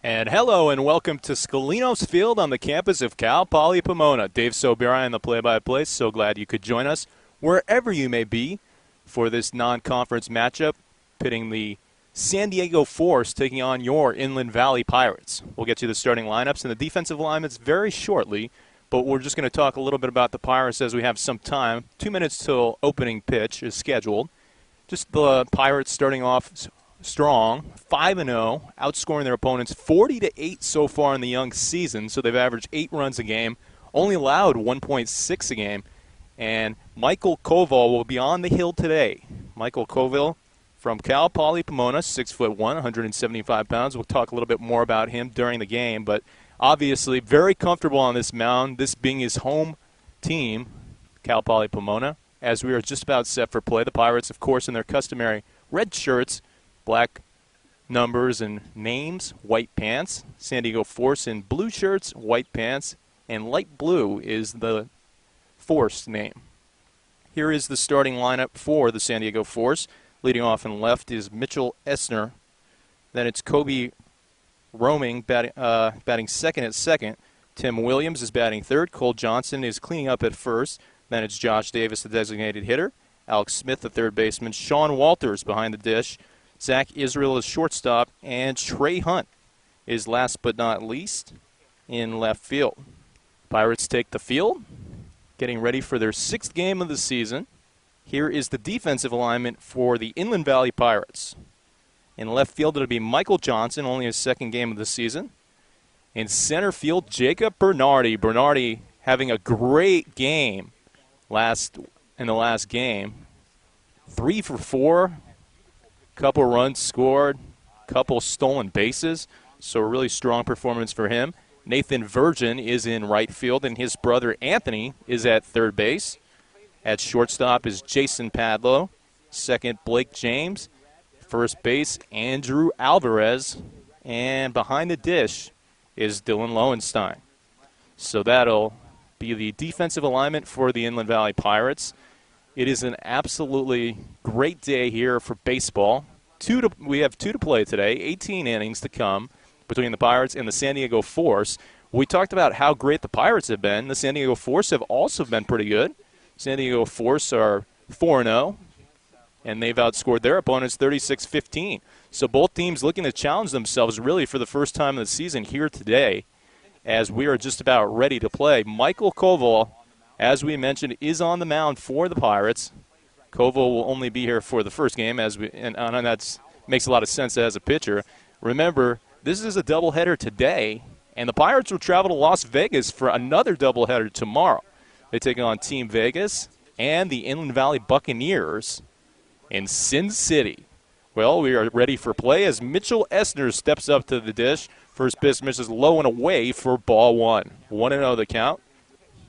And hello and welcome to Scalino's Field on the campus of Cal Poly Pomona. Dave Soberi on the play-by-play. So glad you could join us wherever you may be for this non-conference matchup pitting the San Diego Force taking on your Inland Valley Pirates. We'll get you the starting lineups and the defensive alignments very shortly, but we're just going to talk a little bit about the Pirates as we have some time. 2 minutes till opening pitch is scheduled. Just the Pirates starting off strong, 5-0, outscoring their opponents 40-8 so far in the young season. So they've averaged 8 runs a game, only allowed 1.6 a game. And Michael Koval will be on the hill today. Michael Koval from Cal Poly Pomona, 6'1", 175 pounds. We'll talk a little bit more about him during the game, but obviously very comfortable on this mound, this being his home team, Cal Poly Pomona, as we are just about set for play. The Pirates, of course, in their customary red shirts, black numbers and names, white pants. San Diego Force in blue shirts, white pants, and light blue is the Force name. Here is the starting lineup for the San Diego Force. Leading off in left is Mitchell Essner. Then it's Kobe Roaming batting second at second. Tim Williams is batting third. Cole Johnson is cleaning up at first. Then it's Josh Davis, the designated hitter. Alex Smith, the third baseman. Sean Walters behind the dish. Zach Israel is shortstop, and Trey Hunt is last but not least in left field. Pirates take the field, getting ready for their 6th game of the season. Here is the defensive alignment for the Inland Valley Pirates. In left field, it'll be Michael Johnson, only his 2nd game of the season. In center field, Jacob Bernardi. Bernardi having a great game in the last game. 3 for 4. Couple runs scored, couple stolen bases, so a really strong performance for him. Nathan Virgin is in right field, and his brother Anthony is at third base. At shortstop is Jason Padlow. Second, Blake James. First base, Andrew Alvarez. And behind the dish is Dylan Lowenstein. So that'll be the defensive alignment for the Inland Valley Pirates. It is an absolutely great day here for baseball. We have 2 to play today, 18 innings to come between the Pirates and the San Diego Force. We talked about how great the Pirates have been. The San Diego Force have also been pretty good. San Diego Force are 4-0, and they've outscored their opponents 36-15. So both teams looking to challenge themselves really for the first time of the season here today as we are just about ready to play. Michael Koval, as we mentioned, is on the mound for the Pirates. Koval will only be here for the first game, and that makes a lot of sense as a pitcher. Remember, this is a doubleheader today, and the Pirates will travel to Las Vegas for another doubleheader tomorrow. They take on Team Vegas and the Inland Valley Buccaneers in Sin City. Well, we are ready for play as Mitchell Essner steps up to the dish. First pitch misses low and away for ball 1. 1-0 the count.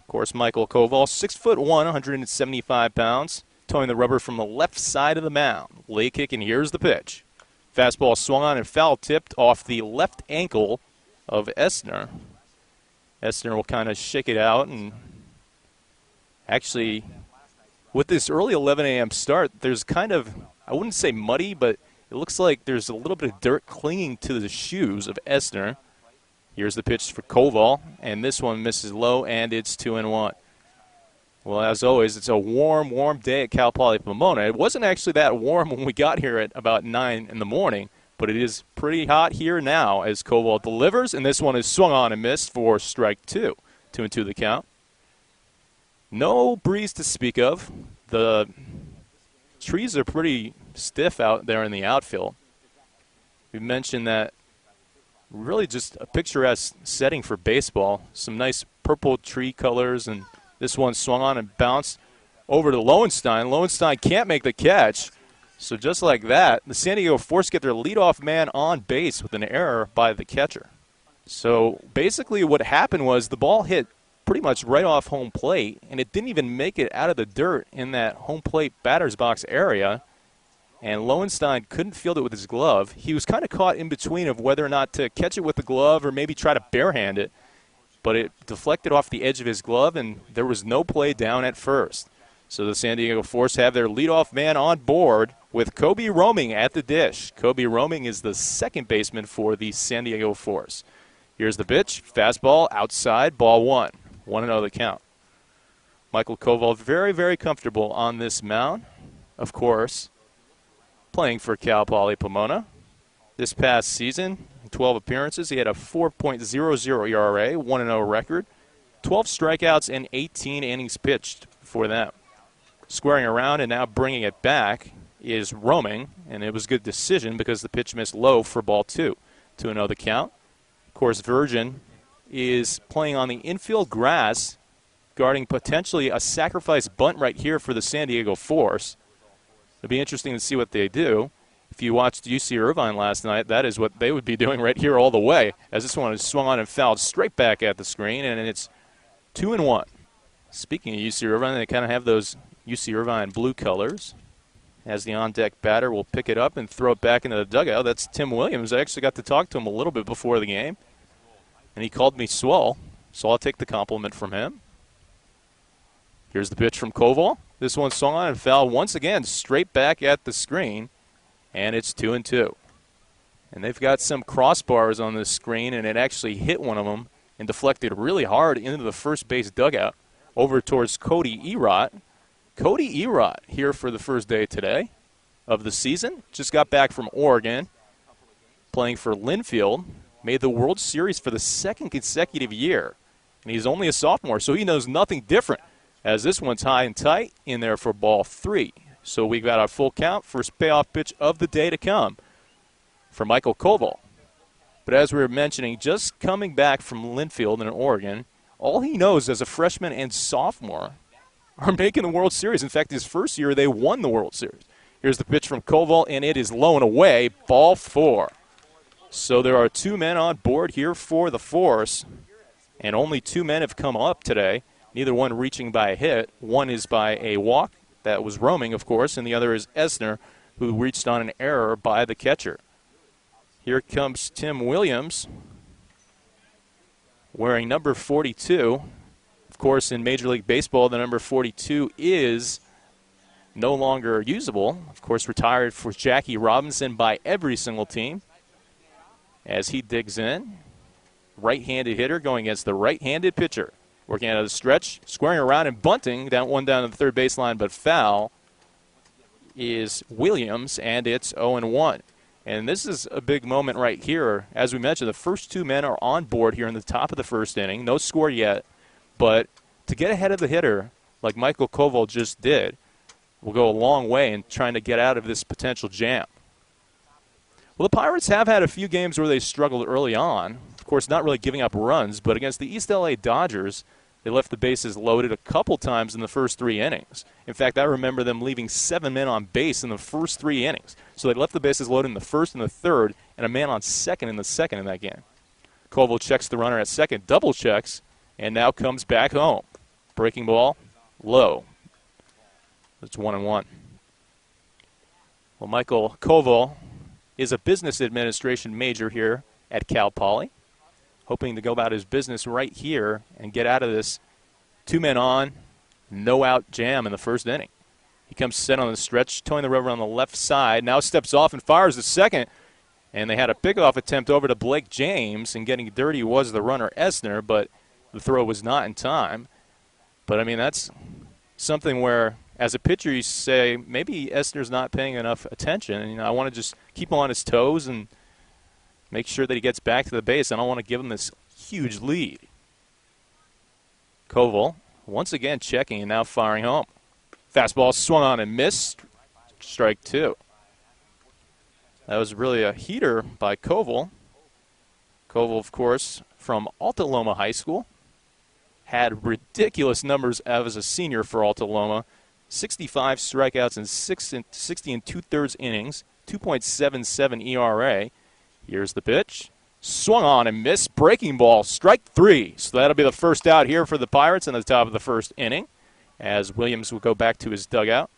Of course, Michael Koval, 6'1", 175 pounds, towing the rubber from the left side of the mound. Lay kick, and here's the pitch. Fastball swung on and foul tipped off the left ankle of Essner. Essner will kind of shake it out, and actually, with this early 11 a.m. start, there's kind of, I wouldn't say muddy, but it looks like there's a little bit of dirt clinging to the shoes of Essner. Here's the pitch for Koval, and this one misses low, and it's 2-1. Well, as always, it's a warm, warm day at Cal Poly Pomona. It wasn't actually that warm when we got here at about 9 in the morning, but it is pretty hot here now as Koval delivers, and this one is swung on and missed for strike 2. 2-2 the count. No breeze to speak of. The trees are pretty stiff out there in the outfield. We mentioned that really just a picturesque setting for baseball. Some nice purple tree colors, and this one swung on and bounced over to Lowenstein. Lowenstein can't make the catch. So just like that, the San Diego Force get their leadoff man on base with an error by the catcher. So basically what happened was the ball hit pretty much right off home plate, and it didn't even make it out of the dirt in that home plate batter's box area. And Lowenstein couldn't field it with his glove. He was kind of caught in between of whether or not to catch it with the glove or maybe try to barehand it. But it deflected off the edge of his glove, and there was no play down at first. So the San Diego Force have their leadoff man on board with Kobe Roaming at the dish. Kobe Roaming is the second baseman for the San Diego Force. Here's the pitch. Fastball outside, ball one. 1-0 the count. Michael Koval very, very comfortable on this mound. Of course, playing for Cal Poly Pomona. This past season, in 12 appearances, he had a 4.00 ERA, 1-0 record, 12 strikeouts, and 18 innings pitched for them. Squaring around and now bringing it back is Roaming, and it was a good decision because the pitch missed low for ball two. 2-0 the count. Of course, Virgin is playing on the infield grass, guarding potentially a sacrifice bunt right here for the San Diego Force. It'll be interesting to see what they do. If you watched UC Irvine last night, that is what they would be doing right here all the way, as this one is swung on and fouled straight back at the screen, and it's 2-1. Speaking of UC Irvine, they kind of have those UC Irvine blue colors. As the on-deck batter will pick it up and throw it back into the dugout. That's Tim Williams. I actually got to talk to him a little bit before the game, and he called me swell, so I'll take the compliment from him. Here's the pitch from Koval. This one swung on and fouled once again straight back at the screen, and it's 2-2. And they've got some crossbars on this screen, and it actually hit one of them and deflected really hard into the first base dugout over towards Cody Erott. Cody Erott here for the first day today of the season. Just got back from Oregon, playing for Linfield. Made the World Series for the second consecutive year. And he's only a sophomore, so he knows nothing different, as this one's high and tight in there for ball three. So we got our full count. First payoff pitch of the day to come for Michael Koval. But as we were mentioning, just coming back from Linfield in Oregon, all he knows as a freshman and sophomore are making the World Series. In fact, his first year, they won the World Series. Here's the pitch from Koval, and it is low and away, ball four. So there are two men on board here for the Force, and only two men have come up today, neither one reaching by a hit. One is by a walk. That was Roaming, of course, and the other is Essner, who reached on an error by the catcher. Here comes Tim Williams, wearing number 42. Of course, in Major League Baseball, the number 42 is no longer usable. Of course, retired for Jackie Robinson by every single team. As he digs in, right-handed hitter going against the right-handed pitcher. Working out of the stretch, squaring around and bunting, down to the third baseline, but foul is Williams, and it's 0-1. And this is a big moment right here. As we mentioned, the first two men are on board here in the top of the first inning. No score yet. But to get ahead of the hitter, like Michael Koval just did, will go a long way in trying to get out of this potential jam. Well, the Pirates have had a few games where they struggled early on. Of course, not really giving up runs, but against the East LA Dodgers, they left the bases loaded a couple times in the first three innings. In fact, I remember them leaving 7 men on base in the first 3 innings. So they left the bases loaded in the first and the third, and a man on second in the second in that game. Koval checks the runner at second, double checks, and now comes back home. Breaking ball, low. It's 1-1. Well, Michael Koval is a business administration major here at Cal Poly, hoping to go about his business right here and get out of this 2 men on, no out jam in the first inning. He comes set on the stretch, towing the rubber on the left side, now steps off and fires the second. And they had a pickoff attempt over to Blake James, and getting dirty was the runner Essner, but the throw was not in time. But, I mean, that's something where, as a pitcher, you say, maybe Essner's not paying enough attention. And, I want to just keep him on his toes and make sure that he gets back to the base. I don't want to give him this huge lead. Koval, once again checking and now firing home. Fastball swung on and missed. Strike 2. That was really a heater by Koval. Koval, of course, from Alta Loma High School. Had ridiculous numbers as a senior for Alta Loma. 65 strikeouts in 60 2/3 innings, 2.77 ERA. Here's the pitch. Swung on and missed. Breaking ball, strike 3. So that'll be the first out here for the Pirates in the top of the first inning, as Williams will go back to his dugout.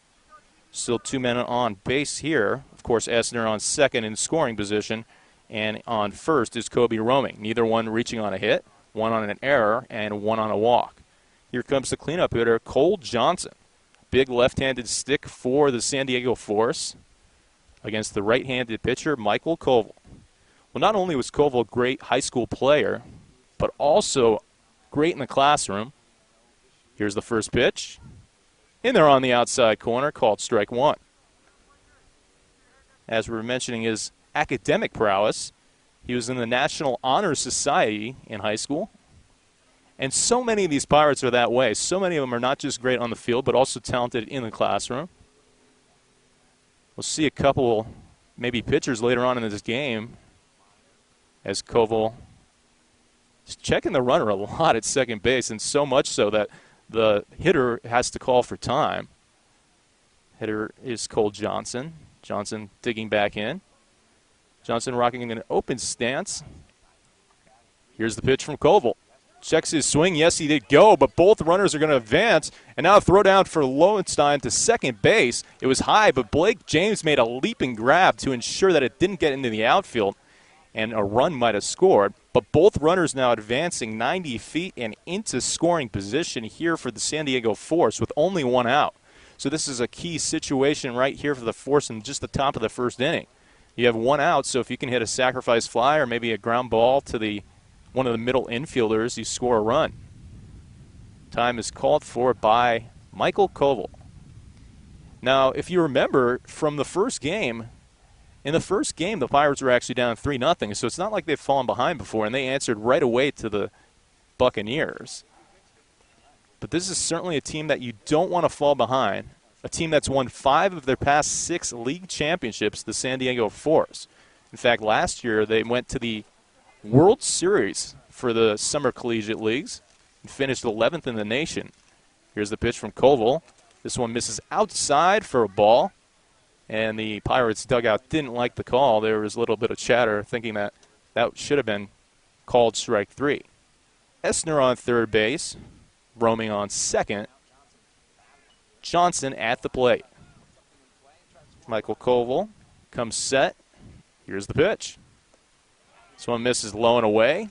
Still 2 men on base here. Of course, Essner on second in scoring position, and on first is Kobe Roaming. Neither one reaching on a hit, one on an error, and one on a walk. Here comes the cleanup hitter, Cole Johnson. Big left-handed stick for the San Diego Force against the right-handed pitcher, Michael Koval. Well, not only was Koval a great high school player, but also great in the classroom. Here's the first pitch. In there on the outside corner, called strike one. As we were mentioning his academic prowess, he was in the National Honor Society in high school. And so many of these Pirates are that way. So many of them are not just great on the field, but also talented in the classroom. We'll see a couple, maybe pitchers later on in this game, as Koval is checking the runner a lot at second base, and so much so that the hitter has to call for time. Hitter is Cole Johnson. Johnson digging back in. Johnson rocking in an open stance. Here's the pitch from Koval. Checks his swing. Yes, he did go, but both runners are going to advance. And now a throw down for Lowenstein to second base. It was high, but Blake James made a leaping grab to ensure that it didn't get into the outfield, and a run might have scored. But both runners now advancing 90 feet and into scoring position here for the San Diego Force with only one out. So this is a key situation right here for the Force in just the top of the first inning. You have one out, so if you can hit a sacrifice fly or maybe a ground ball to one of the middle infielders, you score a run. Time is called for by Michael Koval. Now, if you remember from the first game, in the first game, the Pirates were actually down 3-0, so it's not like they've fallen behind before, and they answered right away to the Buccaneers. But this is certainly a team that you don't want to fall behind, a team that's won 5 of their past 6 league championships, the San Diego Force. In fact, last year they went to the World Series for the Summer Collegiate Leagues and finished 11th in the nation. Here's the pitch from Koval. This one misses outside for a ball. And the Pirates dugout didn't like the call. There was a little bit of chatter thinking that should have been called strike 3. Essner on third base, roaming on second. Johnson at the plate. Michael Koval comes set. Here's the pitch. This one misses low and away.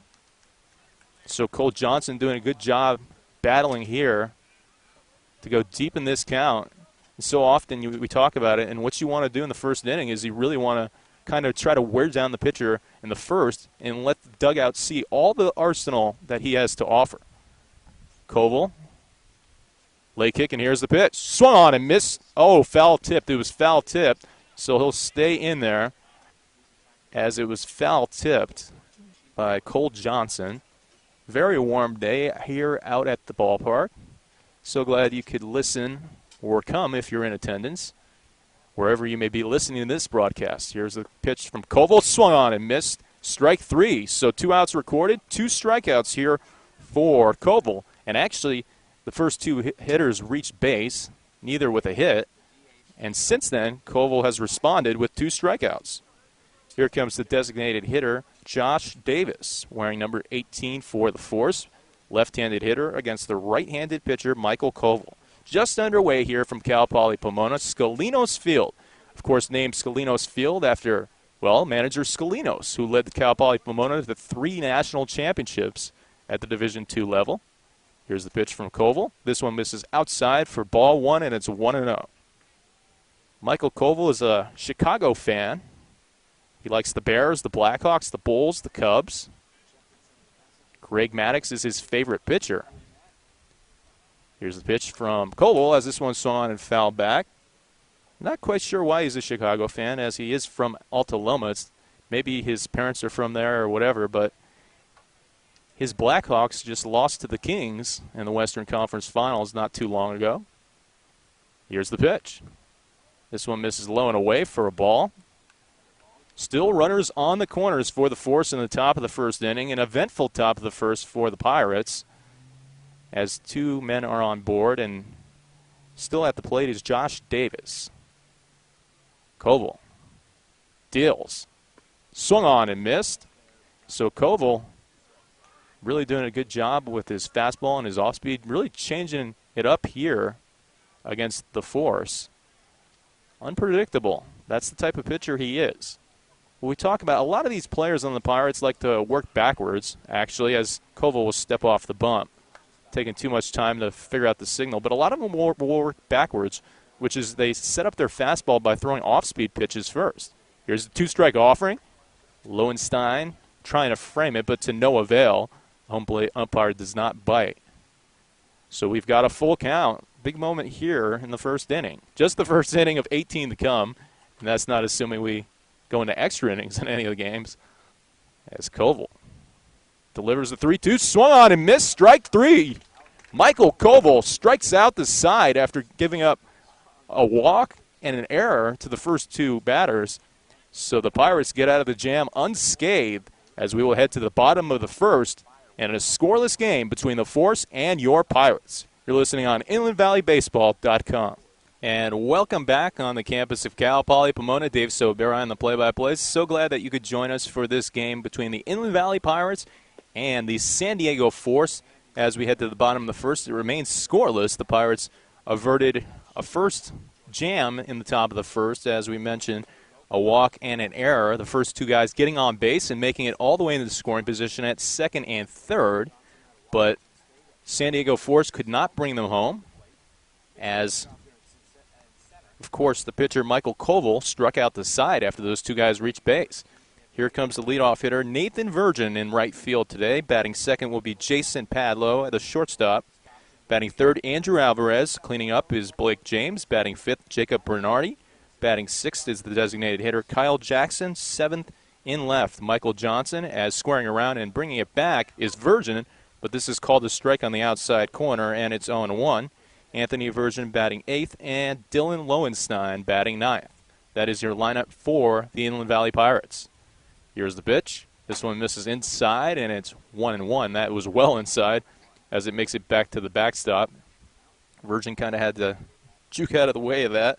So Cole Johnson doing a good job battling here to go deep in this count. So often we talk about it, and what you want to do in the first inning is you really want to kind of try to wear down the pitcher in the first and let the dugout see all the arsenal that he has to offer. Koval, lay kick, and here's the pitch. Swung on and missed. Oh, foul tipped. It was foul tipped, so he'll stay in there as it was foul tipped by Cole Johnson. Very warm day here out at the ballpark. So glad you could listen or come if you're in attendance, wherever you may be listening to this broadcast. Here's a pitch from Koval, swung on and missed. Strike 3. So 2 outs recorded, 2 strikeouts here for Koval. And actually, the first 2 hitters reached base, neither with a hit. And since then, Koval has responded with 2 strikeouts. Here comes the designated hitter, Josh Davis, wearing number 18 for the Force. Left-handed hitter against the right-handed pitcher, Michael Koval. Just underway here from Cal Poly Pomona, Scalinos Field. Of course, named Scalinos Field after, well, manager Scalinos, who led the Cal Poly Pomona to 3 national championships at the Division II level. Here's the pitch from Koval. This one misses outside for ball 1, and it's 1-0. Michael Koval is a Chicago fan. He likes the Bears, the Blackhawks, the Bulls, the Cubs. Greg Maddux is his favorite pitcher. Here's the pitch from Koval as this one swung on and fouled back. Not quite sure why he's a Chicago fan, as he is from Alta Loma. Maybe his parents are from there or whatever, but his Blackhawks just lost to the Kings in the Western Conference Finals not too long ago. Here's the pitch. This one misses low and away for a ball. Still runners on the corners for the Force in the top of the first inning. An eventful top of the first for the Pirates, as 2 men are on board, and still at the plate is Josh Davis. Koval deals. Swung on and missed. So Koval really doing a good job with his fastball and his off-speed, really changing it up here against the Force. Unpredictable. That's the type of pitcher he is. When we talk about, a lot of these players on the Pirates like to work backwards, actually, as Koval will step off the bump. taking too much time to figure out the signal. But a lot of them will work backwards, which is they set up their fastball by throwing off-speed pitches first. Here's a two-strike offering. Lowenstein trying to frame it, but to no avail. Home plate umpire does not bite. So we've got a full count. Big moment here in the first inning. Just the first inning of 18 to come, and that's not assuming we go into extra innings in any of the games. As Koval delivers the 3-2, swung on and missed, strike three. Michael Koval strikes out the side after giving up a walk and an error to the first two batters. So the Pirates get out of the jam unscathed as we will head to the bottom of the first and a scoreless game between the Force and your Pirates. You're listening on InlandValleyBaseball.com. And welcome back on the campus of Cal Poly Pomona. Dave Sobera on the play-by-play. So glad that you could join us for this game between the Inland Valley Pirates and the San Diego Force. As we head to the bottom of the first, it remains scoreless. The Pirates averted a first jam in the top of the first, as we mentioned, a walk and an error. The first two guys getting on base and making it all the way into the scoring position at second and third. But San Diego Force could not bring them home as, of course, the pitcher Michael Koval struck out the side after those two guys reached base. Here comes the leadoff hitter, Nathan Virgin, in right field today. Batting second will be Jason Padlow at the shortstop. Batting third, Andrew Alvarez. Cleaning up is Blake James. Batting fifth, Jacob Bernardi. Batting sixth is the designated hitter, Kyle Jackson. Seventh in left, Michael Johnson. As squaring around and bringing it back is Virgin, but this is called a strike on the outside corner, and it's 0-1. Anthony Virgin batting eighth, and Dylan Lowenstein batting ninth. That is your lineup for the Inland Valley Pirates. Here's the pitch. This one misses inside, and it's 1-1. That was well inside as it makes it back to the backstop. Virgin kind of had to juke out of the way of that.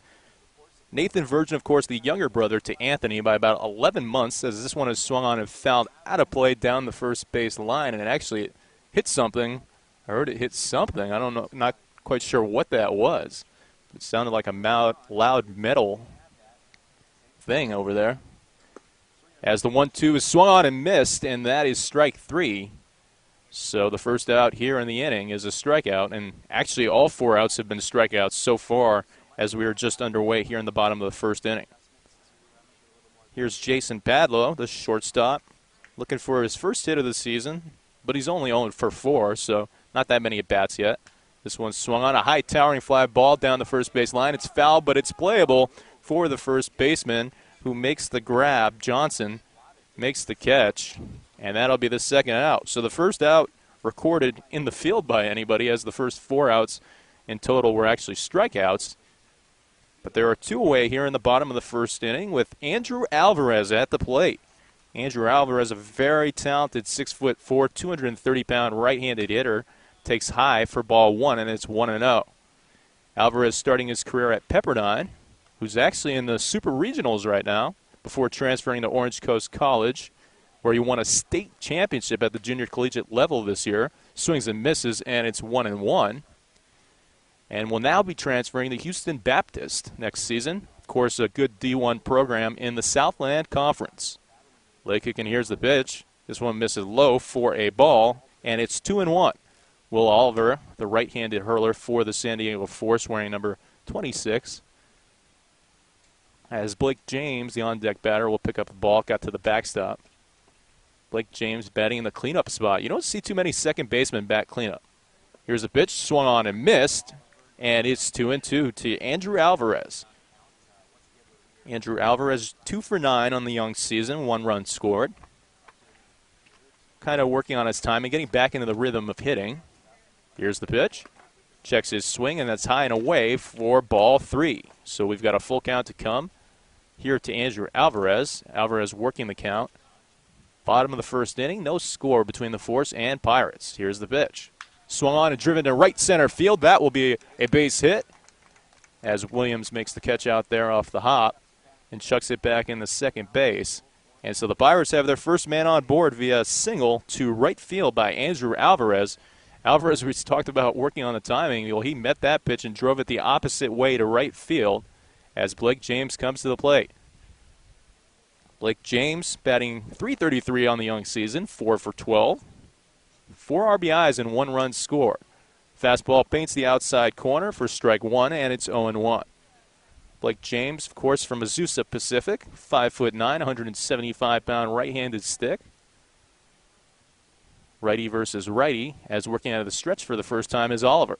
Nathan Virgin, of course, the younger brother to Anthony by about 11 months, as this one is swung on and fouled out of play down the first base line, and it actually hit something. I heard it hit something. I don't know, not quite sure what that was. It sounded like a loud metal thing over there. As the 1-2 is swung on and missed, and that is strike three. So the first out here in the inning is a strikeout, and actually all four outs have been strikeouts so far as we are just underway here in the bottom of the first inning. Here's Jason Padlow, the shortstop, looking for his first hit of the season, but he's only 0 for 4, so not that many at-bats yet. This one's swung on, a high towering fly ball down the first base line. It's foul, but it's playable for the first baseman, who makes the grab. Johnson makes the catch, and that'll be the second out. So the first out recorded in the field by anybody, as the first four outs in total were actually strikeouts. But there are two away here in the bottom of the first inning with Andrew Alvarez at the plate. Andrew Alvarez, a very talented 6'4", 230-pound right-handed hitter, takes high for ball one, and it's 1-0. Alvarez starting his career at Pepperdine, who's actually in the Super Regionals right now, before transferring to Orange Coast College, where he won a state championship at the junior collegiate level this year. Swings and misses, and it's 1-1. And will now be transferring to Houston Baptist next season. Of course, a good D1 program in the Southland Conference. Late kick, and here's the pitch. This one misses low for a ball, and it's 2-1. Will Oliver, the right-handed hurler for the San Diego Force, wearing number 26. As Blake James, the on-deck batter, will pick up the ball, got to the backstop. Blake James batting in the cleanup spot. You don't see too many second basemen bat cleanup. Here's a pitch, swung on and missed, and it's 2-2 to Andrew Alvarez. Andrew Alvarez, 2 for 9 on the young season, 1 run scored. Kind of working on his time and getting back into the rhythm of hitting. Here's the pitch. Checks his swing, and that's high and away for ball 3. So we've got a full count to come here to Andrew Alvarez. Alvarez working the count. Bottom of the first inning, no score between the Force and Pirates. Here's the pitch. Swung on and driven to right center field. That will be a base hit as Williams makes the catch out there off the hop and chucks it back in the second base. And so the Pirates have their first man on board via single to right field by Andrew Alvarez. Alvarez, we talked about working on the timing. Well, he met that pitch and drove it the opposite way to right field as Blake James comes to the plate. Blake James batting .333 on the young season, 4 for 12. 4 RBIs and 1 run scored. Fastball paints the outside corner for strike one, and it's 0-1. Blake James, of course, from Azusa Pacific, 5'9", 175-pound right-handed stick. Righty versus righty, as working out of the stretch for the first time is Oliver.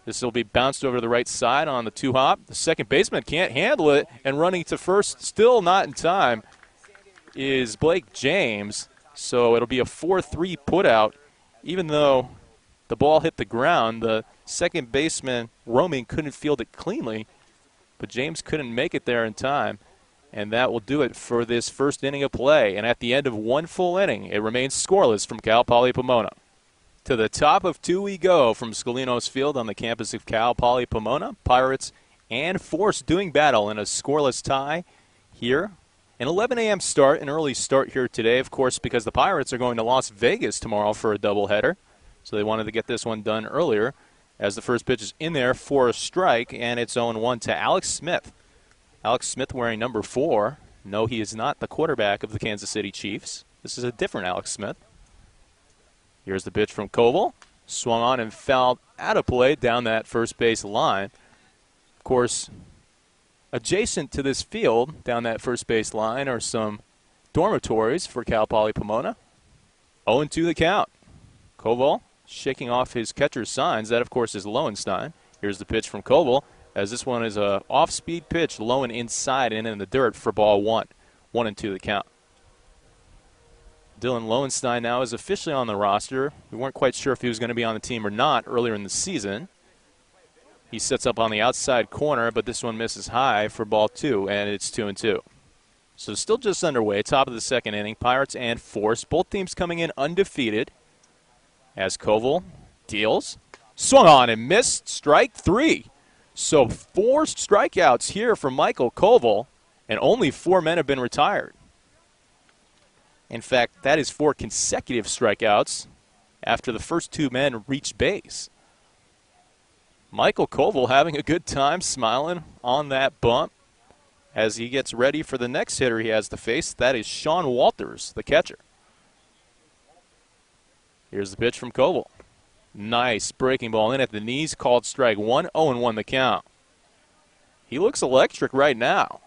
This will be bounced over to the right side on the two-hop. The second baseman can't handle it, and running to first, still not in time, is Blake James. So it'll be a 4-3 putout. Even though the ball hit the ground, the second baseman, Roaming, couldn't field it cleanly, but James couldn't make it there in time. And that will do it for this first inning of play. And at the end of one full inning, it remains scoreless from Cal Poly Pomona. To the top of two we go from Scalinos Field on the campus of Cal Poly Pomona. Pirates and Force doing battle in a scoreless tie here. An 11 a.m. start, an early start here today, of course, because the Pirates are going to Las Vegas tomorrow for a doubleheader. So they wanted to get this one done earlier, as the first pitch is in there for a strike, and it's 0-1 to Alex Smith. Alex Smith wearing number 4. No, he is not the quarterback of the Kansas City Chiefs. This is a different Alex Smith. Here's the pitch from Koval. Swung on and fouled out of play down that first base line. Of course, adjacent to this field, down that first base line, are some dormitories for Cal Poly Pomona. 0-2 the count. Koval shaking off his catcher's signs. That, of course, is Lowenstein. Here's the pitch from Koval, as this one is a off-speed pitch, low and inside and in the dirt for ball one. 1-2 the count. Dylan Lowenstein now is officially on the roster. We weren't quite sure if he was going to be on the team or not earlier in the season. He sets up on the outside corner, but this one misses high for ball 2, and it's 2-2. So still just underway, top of the second inning. Pirates and Force, both teams coming in undefeated. As Koval deals, swung on and missed, strike 3. So 4 strikeouts here for Michael Koval, and only 4 men have been retired. In fact, that is 4 consecutive strikeouts after the first 2 men reached base. Michael Koval having a good time, smiling on that bump as he gets ready for the next hitter he has to face. That is Sean Walters, the catcher. Here's the pitch from Koval. Nice breaking ball in at the knees, called strike 1, 0-1 the count. He looks electric right now.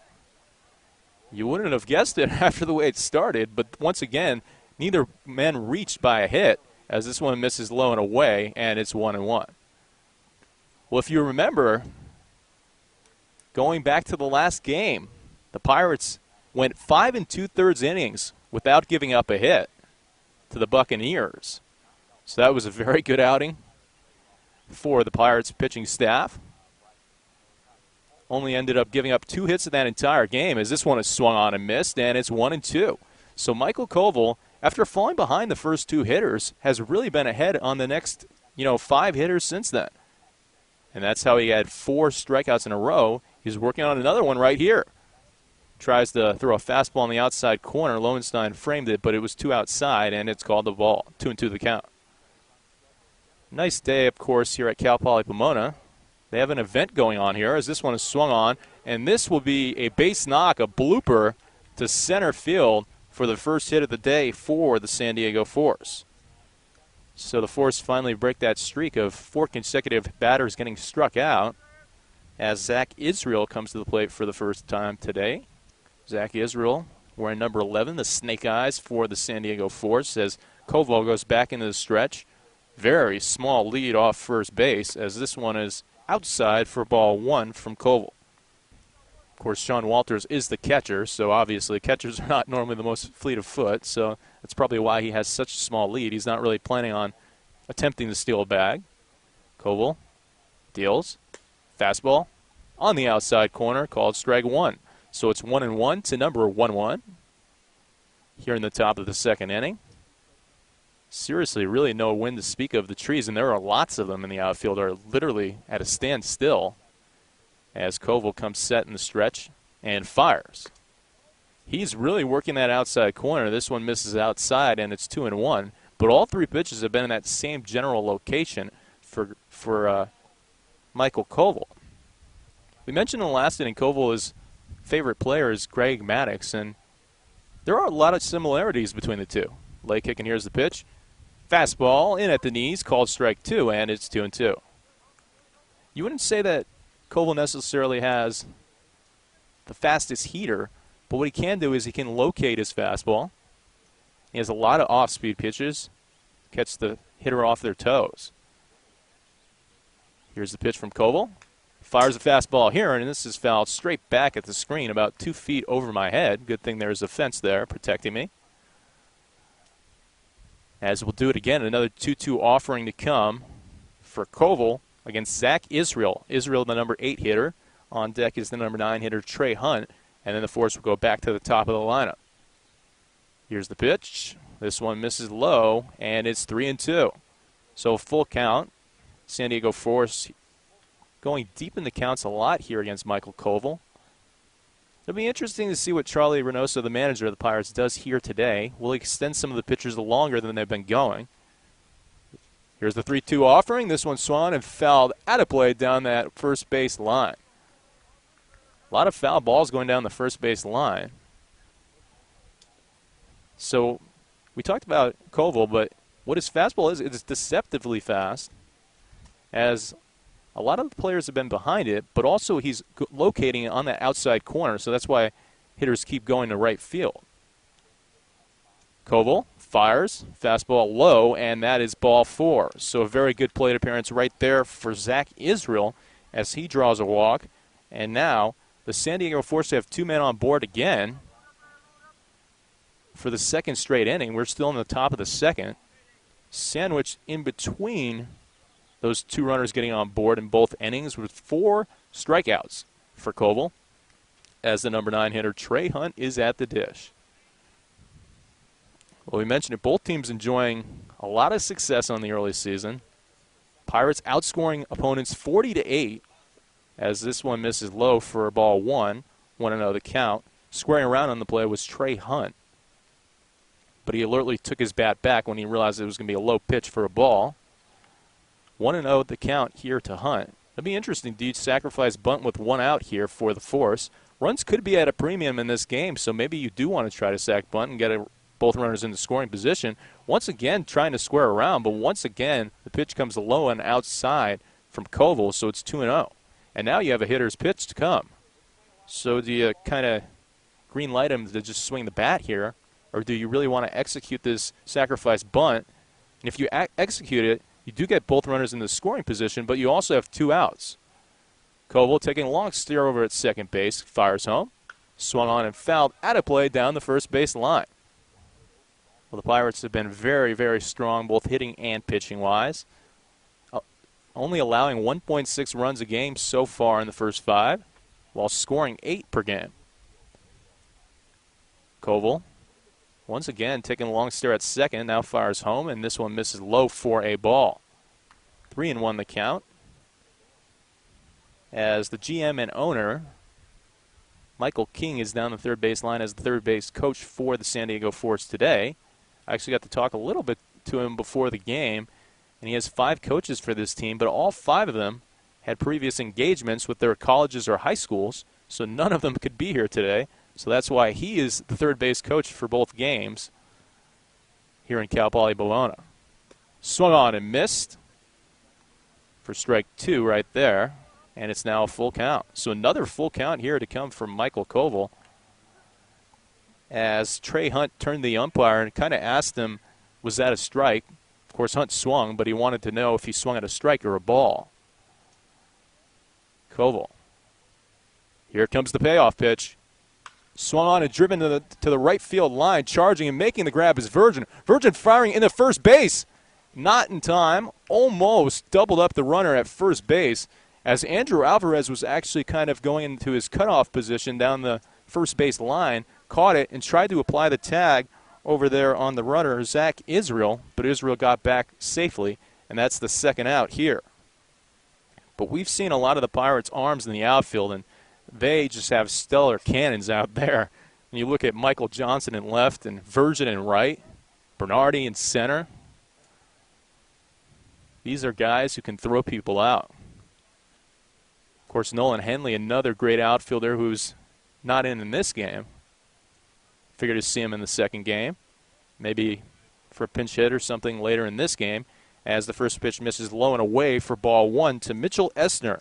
You wouldn't have guessed it after the way it started, but once again, neither man reached by a hit, as this one misses low and away, and it's 1-1. Well, if you remember, going back to the last game, the Pirates went 5 2/3 innings without giving up a hit to the Buccaneers. So that was a very good outing for the Pirates pitching staff. Only ended up giving up 2 hits in that entire game, as this one is swung on and missed, and it's 1-2. So Michael Koval, after falling behind the first 2 hitters, has really been ahead on the next, 5 hitters since then. And that's how he had 4 strikeouts in a row. He's working on another one right here. Tries to throw a fastball on the outside corner. Lowenstein framed it, but it was too outside, and it's called the ball. 2-2 the count. Nice day, of course, here at Cal Poly Pomona. They have an event going on here as this one is swung on, and this will be a base knock, a blooper to center field for the first hit of the day for the San Diego Force. So the Force finally break that streak of 4 consecutive batters getting struck out as Zach Israel comes to the plate for the first time today. Zach Israel wearing number 11, the Snake Eyes for the San Diego Force, as Koval goes back into the stretch. Very small lead off first base, as this one is outside for ball 1 from Koval. Of course, Sean Walters is the catcher, so obviously catchers are not normally the most fleet of foot, so that's probably why he has such a small lead. He's not really planning on attempting to steal a bag. Koval deals. Fastball on the outside corner, called strike 1. So it's 1-1 to number 1-1 here in the top of the second inning. Seriously, really no wind to speak of. The trees, and there are lots of them in the outfield, are literally at a standstill as Koval comes set in the stretch and fires. He's really working that outside corner. This one misses outside, and it's 2-1. But all 3 pitches have been in that same general location for Michael Koval. We mentioned in the last inning Koval's favorite player is Greg Maddux, and there are a lot of similarities between the two. Lay kick, and here's the pitch. Fastball in at the knees, called strike 2, and it's 2-2. You wouldn't say that Koval necessarily has the fastest heater, but what he can do is he can locate his fastball. He has a lot of off-speed pitches, catch the hitter off their toes. Here's the pitch from Koval. Fires a fastball here, and this is fouled straight back at the screen about 2 feet over my head. Good thing there's a fence there protecting me. As we'll do it again, another 2-2 offering to come for Koval against Zach Israel. Israel, the number 8 hitter. On deck is the number 9 hitter, Trey Hunt. And then the Force will go back to the top of the lineup. Here's the pitch. This one misses low, and it's 3-2. So full count. San Diego Force going deep in the counts a lot here against Michael Koval. It'll be interesting to see what Charlie Reynoso, the manager of the Pirates, does here today. Will he extend some of the pitchers longer than they've been going? Here's the 3-2 offering. This one swung and fouled out of play down that first base line. A lot of foul balls going down the first base line. So we talked about Koval, but what his fastball is, it's deceptively fast, as a lot of the players have been behind it, but also he's locating it on that outside corner, so that's why hitters keep going to right field. Koval fires, fastball low, and that is ball 4. So a very good plate appearance right there for Zach Israel as he draws a walk. And now the San Diego Force have 2 men on board again for the second straight inning. We're still in the top of the second. Sandwiched in between those 2 runners getting on board in both innings with 4 strikeouts for Koval as the number 9 hitter Trey Hunt is at the dish. Well, we mentioned it, both teams enjoying a lot of success on the early season. Pirates outscoring opponents 40-8 as this one misses low for a ball 1. 1-0 the count. Squaring around on the play was Trey Hunt, but he alertly took his bat back when he realized it was going to be a low pitch for a ball. 1-0 the count here to Hunt. It'll be interesting. Do you sacrifice bunt with 1 out here for the Force? Runs could be at a premium in this game, so maybe you do want to try to sack bunt and get both runners in the scoring position. Once again, trying to square around, but once again, the pitch comes low and outside from Koval, so it's 2-0. And now you have a hitter's pitch to come. So do you kind of green light him to just swing the bat here, or do you really want to execute this sacrifice bunt? And if you execute it, you do get both runners in the scoring position, but you also have 2 outs. Koval taking a long steer over at second base, fires home. Swung on and fouled out of play down the first base line. Well, the Pirates have been very, very strong, both hitting and pitching-wise. Only allowing 1.6 runs a game so far in the first 5, while scoring 8 per game. Koval, once again, taking a long stare at second, now fires home, and this one misses low for a ball. 3-1 the count. As the GM and owner, Michael King, is down the third base line as the third base coach for the San Diego Force today. I actually got to talk a little bit to him before the game, and he has 5 coaches for this team, but all 5 of them had previous engagements with their colleges or high schools, so none of them could be here today. So that's why he is the third base coach for both games here in Cal Poly Bologna. Swung on and missed for strike 2 right there, and it's now a full count. So another full count here to come from Michael Koval as Trey Hunt turned the umpire and kind of asked him, was that a strike? Of course, Hunt swung, but he wanted to know if he swung at a strike or a ball. Koval. Here comes the payoff pitch. Swung on and driven to the right field line, charging and making the grab is Virgin. Virgin firing into first base. Not in time. Almost doubled up the runner at first base as Andrew Alvarez was actually kind of going into his cutoff position down the first base line, caught it and tried to apply the tag over there on the runner, Zach Israel, but Israel got back safely, and that's the second out here. But we've seen a lot of the Pirates' arms in the outfield, and they just have stellar cannons out there. And you look at Michael Johnson in left and Virgin in right, Bernardi in center. These are guys who can throw people out. Of course, Nolan Henley, another great outfielder who's not in this game. Figured to see him in the second game. Maybe for a pinch hit or something later in this game, as the first pitch misses low and away for ball one to Mitchell Essner.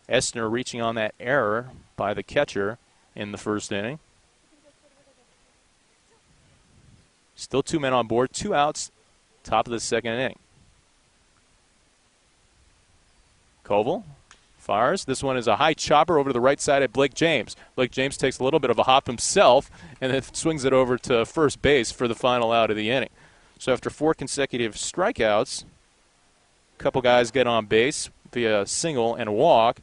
Essner reaching on that error by the catcher in the first inning. Still 2 men on board, 2 outs, top of the second inning. Koval fires. This one is a high chopper over to the right side at Blake James. Blake James takes a little bit of a hop himself and then swings it over to first base for the final out of the inning. So after 4 consecutive strikeouts, a couple guys get on base via a single and a walk,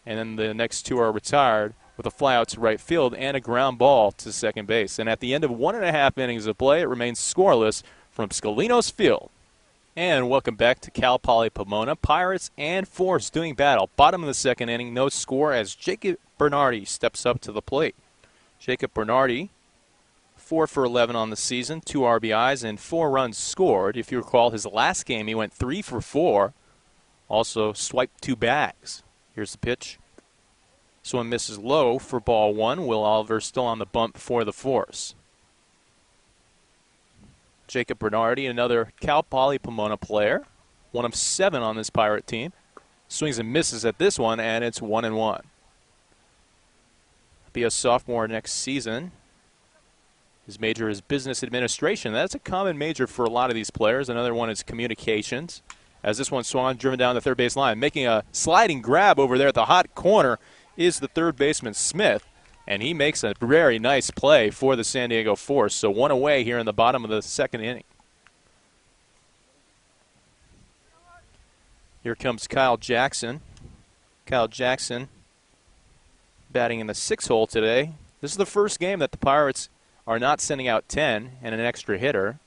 and then the next 2 are retired with a fly out to right field and a ground ball to second base. And at the end of 1.5 innings of play, it remains scoreless from Scalinos Field. And welcome back to Cal Poly Pomona. Pirates and Force doing battle. Bottom of the second inning, no score as Jacob Bernardi steps up to the plate. Jacob Bernardi, 4 for 11 on the season, 2 RBIs and 4 runs scored. If you recall, his last game he went 3 for 4. Also swiped 2 bags. Here's the pitch. This one misses low for ball one. Will Oliver still on the bump for the Force. Jacob Bernardi, another Cal Poly Pomona player, 1 of 7 on this Pirate team. Swings and misses at this one, and it's 1-1. Be a sophomore next season. His major is business administration. That's a common major for a lot of these players. Another one is communications. As this one swung driven down the third base line, making a sliding grab over there at the hot corner is the third baseman Smith. And he makes a very nice play for the San Diego Force. So 1 away here in the bottom of the second inning. Here comes Kyle Jackson. Kyle Jackson batting in the 6th hole today. This is the first game that the Pirates are not sending out 10 and an extra hitter.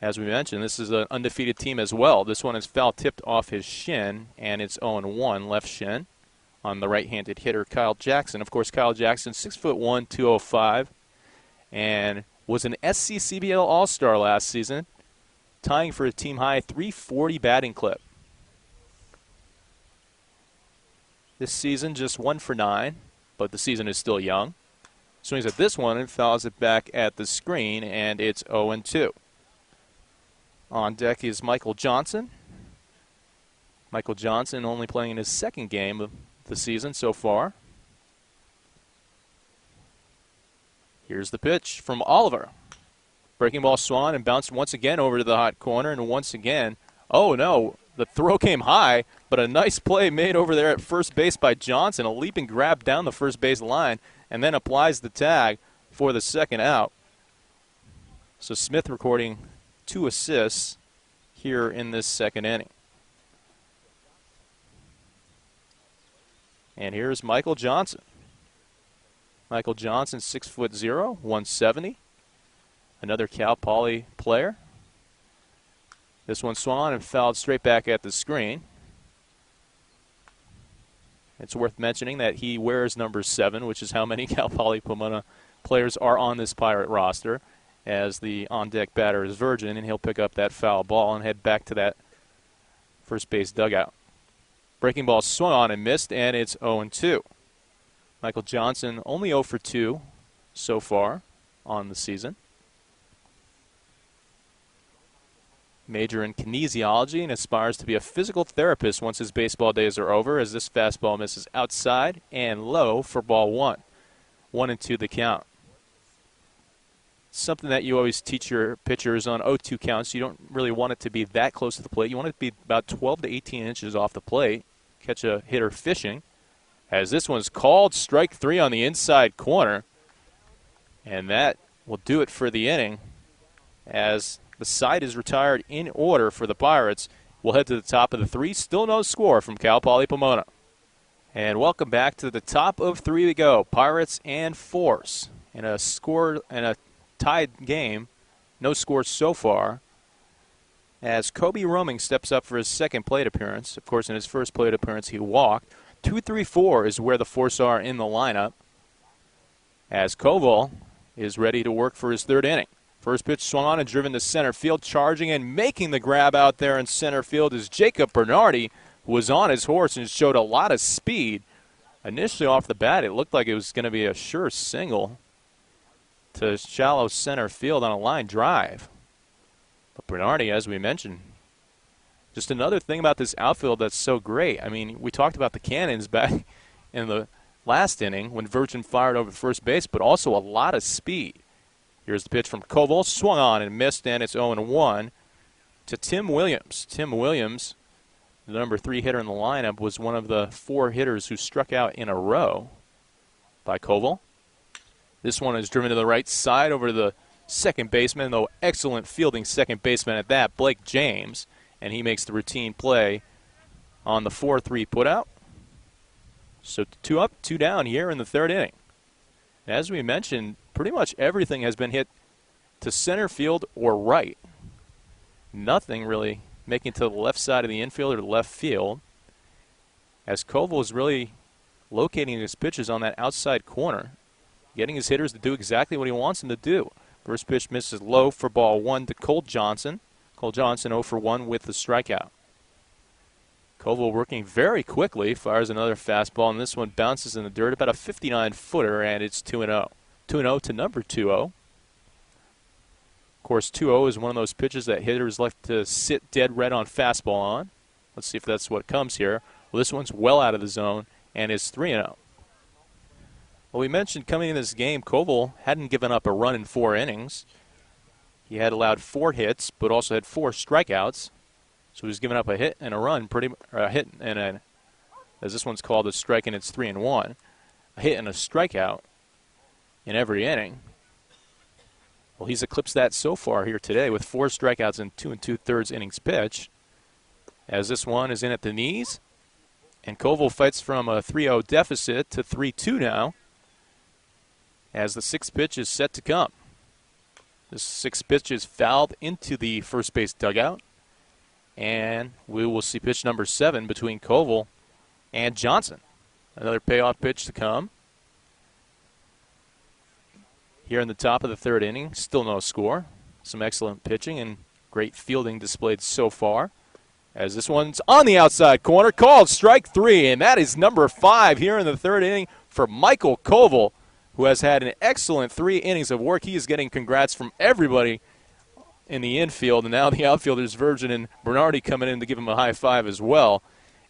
As we mentioned, this is an undefeated team as well. This one is foul tipped off his shin, and it's 0-1 left shin on the right-handed hitter, Kyle Jackson. Of course, Kyle Jackson, 6'1", 205, and was an SCCBL All-Star last season, tying for a team-high 340 batting clip. This season, just 1 for 9, but the season is still young. Swings at this one and fouls it back at the screen, and it's 0-2. On deck is Michael Johnson. Michael Johnson only playing in his 2nd game of the season so far. Here's the pitch from Oliver. Breaking ball swung and bounced once again over to the hot corner, and once again, oh no, the throw came high, but a nice play made over there at first base by Johnson, a leaping grab down the first base line, and then applies the tag for the second out. So Smith recording 2 assists here in this second inning. And here's Michael Johnson. Michael Johnson, 6'0", 170. Another Cal Poly player. This one swung and fouled straight back at the screen. It's worth mentioning that he wears number 7, which is how many Cal Poly Pomona players are on this Pirate roster, as the on-deck batter is Virgin, and he'll pick up that foul ball and head back to that first base dugout. Breaking ball swung on and missed, and it's 0-2. Michael Johnson only 0 for 2 so far on the season. Major in kinesiology and aspires to be a physical therapist once his baseball days are over, as this fastball misses outside and low for ball 1. 1-2 the count. Something that you always teach your pitchers on 0-2 counts. You don't really want it to be that close to the plate. You want it to be about 12 to 18 inches off the plate. Catch a hitter fishing. As this one's called strike 3 on the inside corner. And that will do it for the inning, as the side is retired in order for the Pirates. We'll head to the top of the 3. Still no score from Cal Poly Pomona. And welcome back to the top of 3 we go. Pirates and Force in a tied game. No scores so far, as Kobe Roaming steps up for his 2nd plate appearance. Of course, in his first plate appearance, he walked. 2-3-4 is where the Force are in the lineup, as Koval is ready to work for his 3rd inning. First pitch swung on and driven to center field. Charging and making the grab out there in center field is Jacob Bernardi, who was on his horse and showed a lot of speed. Initially off the bat, it looked like it was going to be a sure single to shallow center field on a line drive. But Bernardi, as we mentioned, just another thing about this outfield that's so great. I mean, we talked about the cannons back in the last inning when Virgin fired over first base, but also a lot of speed. Here's the pitch from Koval, swung on and missed, and it's 0-1 to Tim Williams. Tim Williams, the number 3 hitter in the lineup, was one of the 4 hitters who struck out in a row by Koval. This one is driven to the right side over to the second baseman, though excellent fielding second baseman at that, Blake James, and he makes the routine play on the 4-3 putout. So 2 up, 2 down here in the 3rd inning. As we mentioned, pretty much everything has been hit to center field or right. Nothing really making to the left side of the infield or left field, as Koval is really locating his pitches on that outside corner, getting his hitters to do exactly what he wants them to do. First pitch misses low for ball 1 to Cole Johnson. Cole Johnson 0 for 1 with the strikeout. Koval working very quickly, fires another fastball, and this one bounces in the dirt, about a 59-footer, and it's 2-0. 2-0 to number 2-0. Of course, 2-0 is one of those pitches that hitters like to sit dead red on fastball on. Let's see if that's what comes here. Well, this one's well out of the zone, and it's 3-0. Well, we mentioned coming in this game, Koval hadn't given up a run in 4 innings. He had allowed 4 hits, but also had 4 strikeouts. So he's given up a hit and a run, as this one's called a strike, and it's 3-1. A hit and a strikeout in every inning. Well, he's eclipsed that so far here today with 4 strikeouts in 2 2/3 innings pitch. As this one is in at the knees, and Koval fights from a 3-0 deficit to 3-2 now, as the 6th pitch is set to come. This 6th pitch is fouled into the first base dugout, and we will see pitch number 7 between Koval and Johnson. Another payoff pitch to come. Here in the top of the 3rd inning, still no score. Some excellent pitching and great fielding displayed so far. As this one's on the outside corner, called strike 3, and that is number 5 here in the 3rd inning for Michael Koval, who has had an excellent 3 innings of work. He is getting congrats from everybody in the infield, and now the outfielders, Virgin and Bernardi, coming in to give him a high five as well,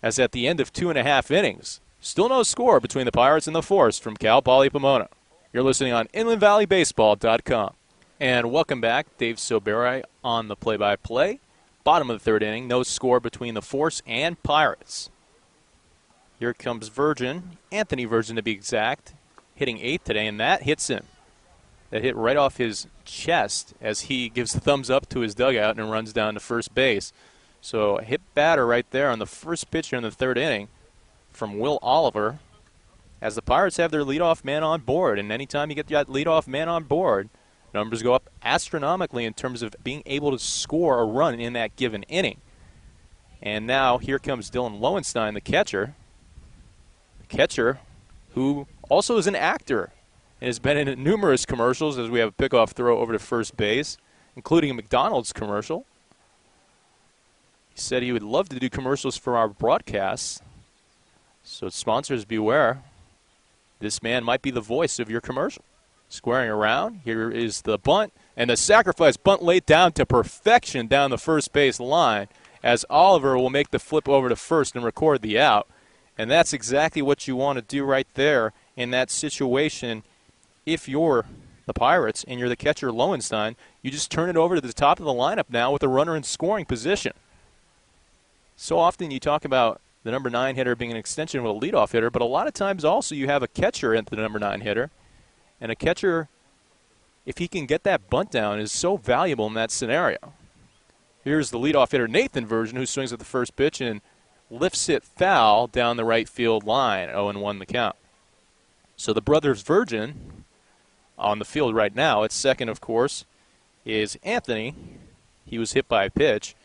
as at the end of 2.5 innings, still no score between the Pirates and the Force from Cal Poly Pomona. You're listening on InlandValleyBaseball.com. And welcome back. Dave Soberi on the play-by-play. Bottom of the 3rd inning, no score between the Force and Pirates. Here comes Virgin, Anthony Virgin to be exact, hitting 8th today, and that hits him. That hit right off his chest as he gives the thumbs up to his dugout and runs down to first base. So a hit batter right there on the first pitch here in the 3rd inning from Will Oliver, as the Pirates have their leadoff man on board. And anytime you get that leadoff man on board, numbers go up astronomically in terms of being able to score a run in that given inning. And now here comes Dylan Lowenstein, the catcher. The catcher who also is an actor and has been in numerous commercials, as we have a pickoff throw over to first base, including a McDonald's commercial. He said he would love to do commercials for our broadcasts. So sponsors beware. This man might be the voice of your commercial. Squaring around, here is the bunt, and the sacrifice bunt laid down to perfection down the first base line, as Oliver will make the flip over to first and record the out. And that's exactly what you want to do right there in that situation. If you're the Pirates and you're the catcher Lowenstein, you just turn it over to the top of the lineup now with a runner in scoring position. So often you talk about the number 9 hitter being an extension of a leadoff hitter, but a lot of times also you have a catcher into the number 9 hitter. And a catcher, if he can get that bunt down, is so valuable in that scenario. Here's the leadoff hitter, Nathan Virgin, who swings at the first pitch and lifts it foul down the right field line, 0-1 the count. So the brothers Virgin on the field right now. At second, of course, is Anthony. He was hit by a pitch.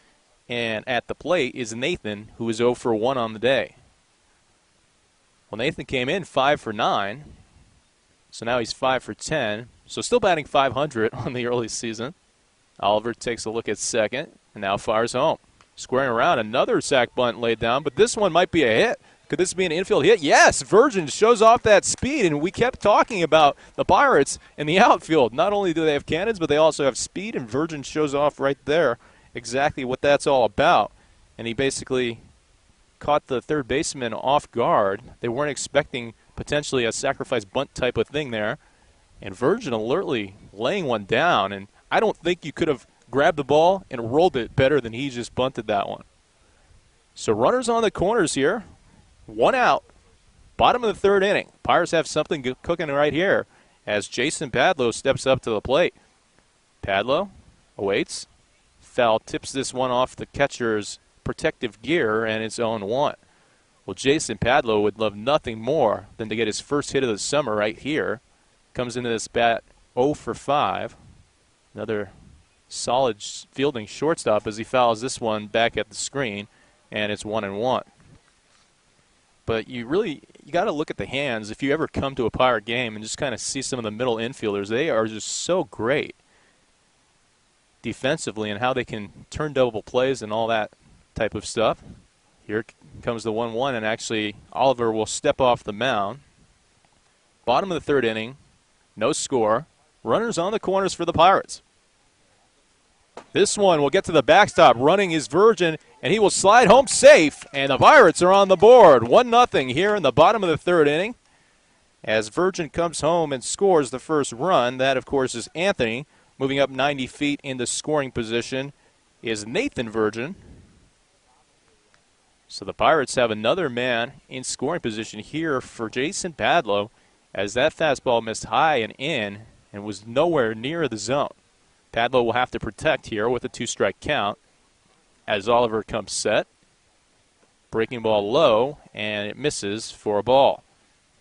And at the plate is Nathan, who is 0 for 1 on the day. Well, Nathan came in 5 for 9. So now he's 5 for 10. So still batting .500 on the early season. Oliver takes a look at second and now fires home. Squaring around, another sac bunt laid down, but this one might be a hit. Could this be an infield hit? Yes, Virgin shows off that speed, and we kept talking about the Pirates in the outfield. Not only do they have cannons, but they also have speed, and Virgin shows off right there exactly what that's all about. And he basically caught the third baseman off guard. They weren't expecting potentially a sacrifice bunt type of thing there. And Virgin alertly laying one down, and I don't think you could have grabbed the ball and rolled it better than he just bunted that one. So runners on the corners here. 1 out. Bottom of the third inning. Pirates have something cooking right here as Jason Padlo steps up to the plate. Padlo awaits. Foul tips this one off the catcher's protective gear, and it's 0-1. Well, Jason Padlo would love nothing more than to get his first hit of the summer right here. Comes into this bat 0 for 5. Another solid fielding shortstop as he fouls this one back at the screen, and it's 1-1. But you got to look at the hands. If you ever come to a Pirate game and just kind of see some of the middle infielders, they are just so great defensively and how they can turn double plays and all that type of stuff. Here comes the 1-1, and actually Oliver will step off the mound. Bottom of the third inning, no score. Runners on the corners for the Pirates. This one will get to the backstop. Running is Virgin, and he will slide home safe, and the Pirates are on the board. 1-0 here in the bottom of the third inning as Virgin comes home and scores the first run. That, of course, is Anthony. Moving up 90 feet into scoring position is Nathan Virgin. So the Pirates have another man in scoring position here for Jason Padlo as that fastball missed high and in and was nowhere near the zone. Padlo will have to protect here with a 2-strike count as Oliver comes set. Breaking ball low, and it misses for a ball.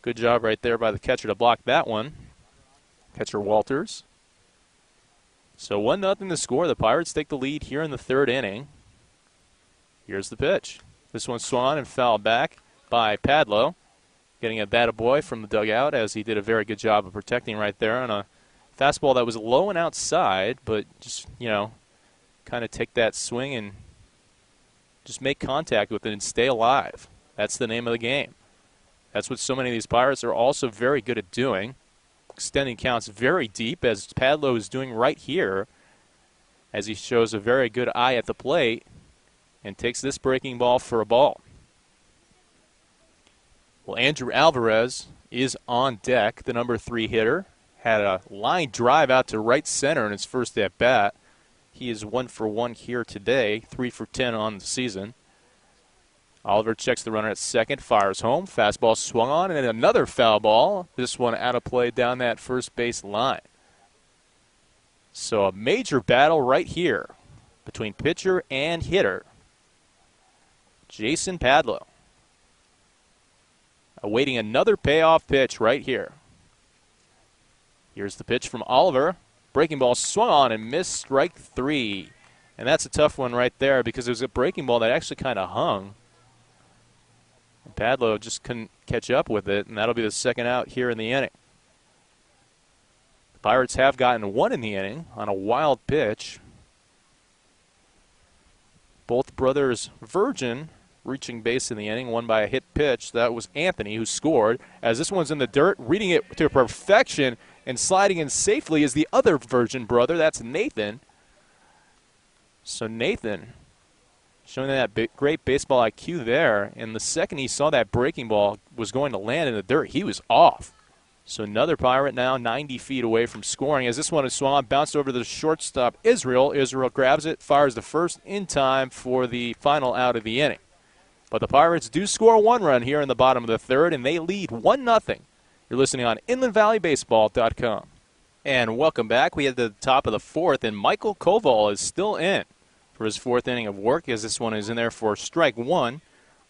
Good job right there by the catcher to block that one. Catcher Walters. So 1-0 to score. The Pirates take the lead here in the third inning. Here's the pitch. This one swung on and fouled back by Padlo. Getting a bat-a-boy from the dugout as he did a very good job of protecting right there on a fastball that was low and outside, but just, kind of take that swing and just make contact with it and stay alive. That's the name of the game. That's what so many of these Pirates are also very good at doing. Extending counts very deep, as Padlo is doing right here, as he shows a very good eye at the plate and takes this breaking ball for a ball. Well, Andrew Alvarez is on deck, the number 3 hitter. Had a line drive out to right center in his first at bat. He is 1 for 1 here today, 3 for 10 on the season. Oliver checks the runner at second, fires home. Fastball swung on, and then another foul ball. This one out of play down that first base line. So a major battle right here between pitcher and hitter. Jason Padlo awaiting another payoff pitch right here. Here's the pitch from Oliver. Breaking ball swung on and missed, strike 3. And that's a tough one right there because it was a breaking ball that actually kind of hung. And Padlo just couldn't catch up with it, and that'll be the second out here in the inning. The Pirates have gotten 1 in the inning on a wild pitch. Both brothers Virgin reaching base in the inning, one by a hit pitch. That was Anthony who scored. As this one's in the dirt, reading it to perfection and sliding in safely is the other Virgin brother. That's Nathan. So Nathan showing that great baseball IQ there. And the second he saw that breaking ball was going to land in the dirt, he was off. So another Pirate now 90 feet away from scoring. As this one is swung on, bounced over to the shortstop, Israel. Israel grabs it, fires the first in time for the final out of the inning. But the Pirates do score 1 run here in the bottom of the third, and they lead 1-0. You're listening on InlandValleyBaseball.com. And welcome back. We had the top of the fourth, and Michael Koval is still in for his 4th inning of work as this one is in there for strike 1.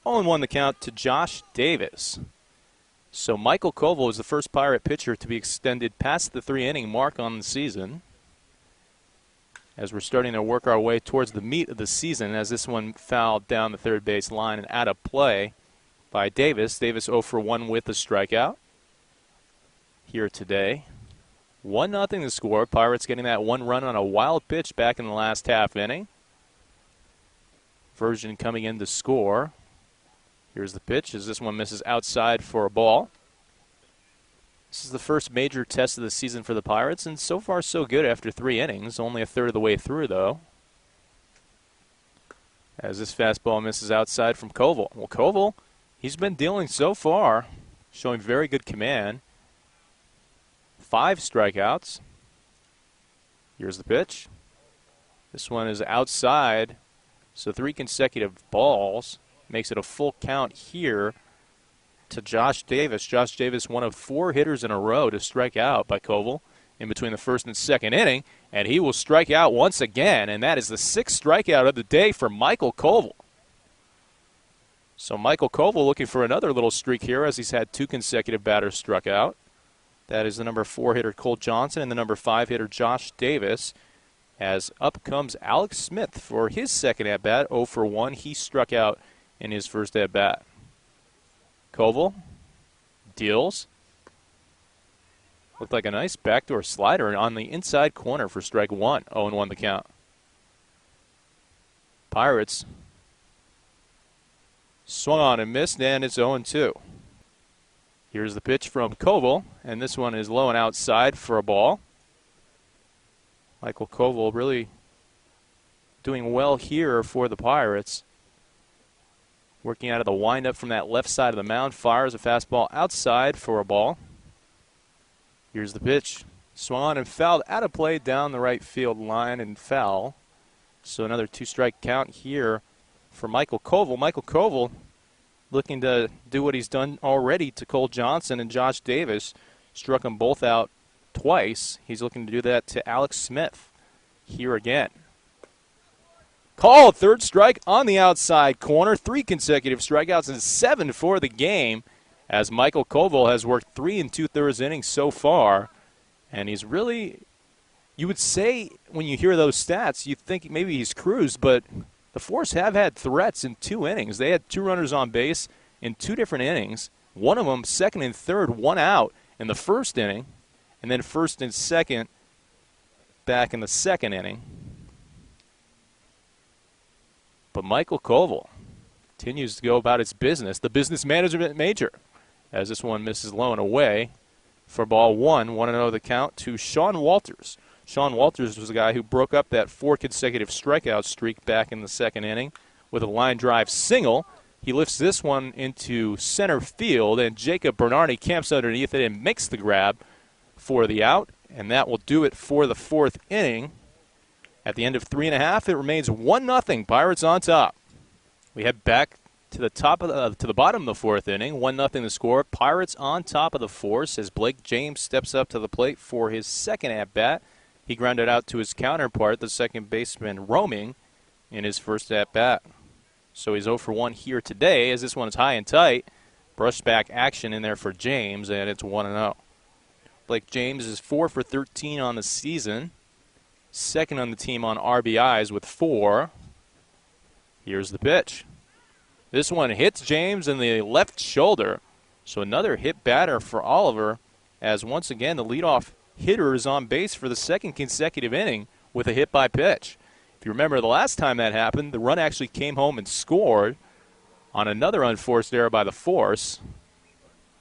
0-1 the count to Josh Davis. So Michael Koval is the first Pirate pitcher to be extended past the 3-inning mark on the season. As we're starting to work our way towards the meat of the season, as this one fouled down the third base line and out of play by Davis. Davis 0 for 1 with a strikeout here today. 1-0 the score. Pirates getting that 1 run on a wild pitch back in the last half inning. Virgin coming in to score Here's the pitch as this one misses outside for a ball. This is the first major test of the season for the Pirates, and so far so good after 3 innings. Only a third of the way through, though. As this fastball misses outside from Koval. Well, Koval, he's been dealing so far, showing very good command. 5 strikeouts. Here's the pitch. This one is outside, so 3 consecutive balls. Makes it a full count here to Josh Davis. Josh Davis, one of 4 hitters in a row to strike out by Koval in between the first and second inning, and he will strike out once again, and that is the 6th strikeout of the day for Michael Koval. So Michael Koval looking for another little streak here as he's had 2 consecutive batters struck out. That is the number 4 hitter Cole Johnson and the number 5 hitter Josh Davis. As up comes Alex Smith for his second at-bat, 0 for 1. He struck out in his first at-bat. Koval deals. Looked like a nice backdoor slider on the inside corner for strike 1. 0-1 the count. Pirates swung on and missed, and it's 0-2. Here's the pitch from Koval, and this one is low and outside for a ball. Michael Koval really doing well here for the Pirates. Working out of the windup from that left side of the mound, fires a fastball outside for a ball. Here's the pitch. Swung on and fouled out of play down the right field line and foul. So another 2-strike count here for Michael Koval. Michael Koval looking to do what he's done already to Cole Johnson and Josh Davis. Struck them both out twice. He's looking to do that to Alex Smith here again. Called, 3rd strike on the outside corner. 3 consecutive strikeouts and 7 for the game as Michael Koval has worked 3 2/3 innings so far. And he's really, you would say when you hear those stats, you think maybe he's cruised, but the Force have had threats in 2 innings. They had 2 runners on base in 2 different innings. One of them, second and third, 1 out in the first inning, and then first and second back in the second inning. But Michael Koval continues to go about his business, the business management major, as this one misses low and away for ball 1. 1-0 the count to Sean Walters. Sean Walters was the guy who broke up that 4 consecutive strikeout streak back in the second inning with a line drive single. He lifts this one into center field, and Jacob Bernardi camps underneath it and makes the grab for the out, and that will do it for the 4th inning. At the end of 3 1/2, it remains 1-0. Pirates on top. We head back to the bottom of the 4th inning. 1-0 the score. Pirates on top of the Force as Blake James steps up to the plate for his second at bat. He grounded out to his counterpart, the second baseman roaming, in his first at bat. So he's 0 for 1 here today as this one is high and tight. Brush back action in there for James, and it's 1-0. Blake James is 4 for 13 on the season. Second on the team on RBIs with 4. Here's the pitch. This one hits James in the left shoulder. So another hit batter for Oliver as once again the leadoff hitter is on base for the 2nd consecutive inning with a hit by pitch. If you remember the last time that happened, the run actually came home and scored on another unforced error by the Force,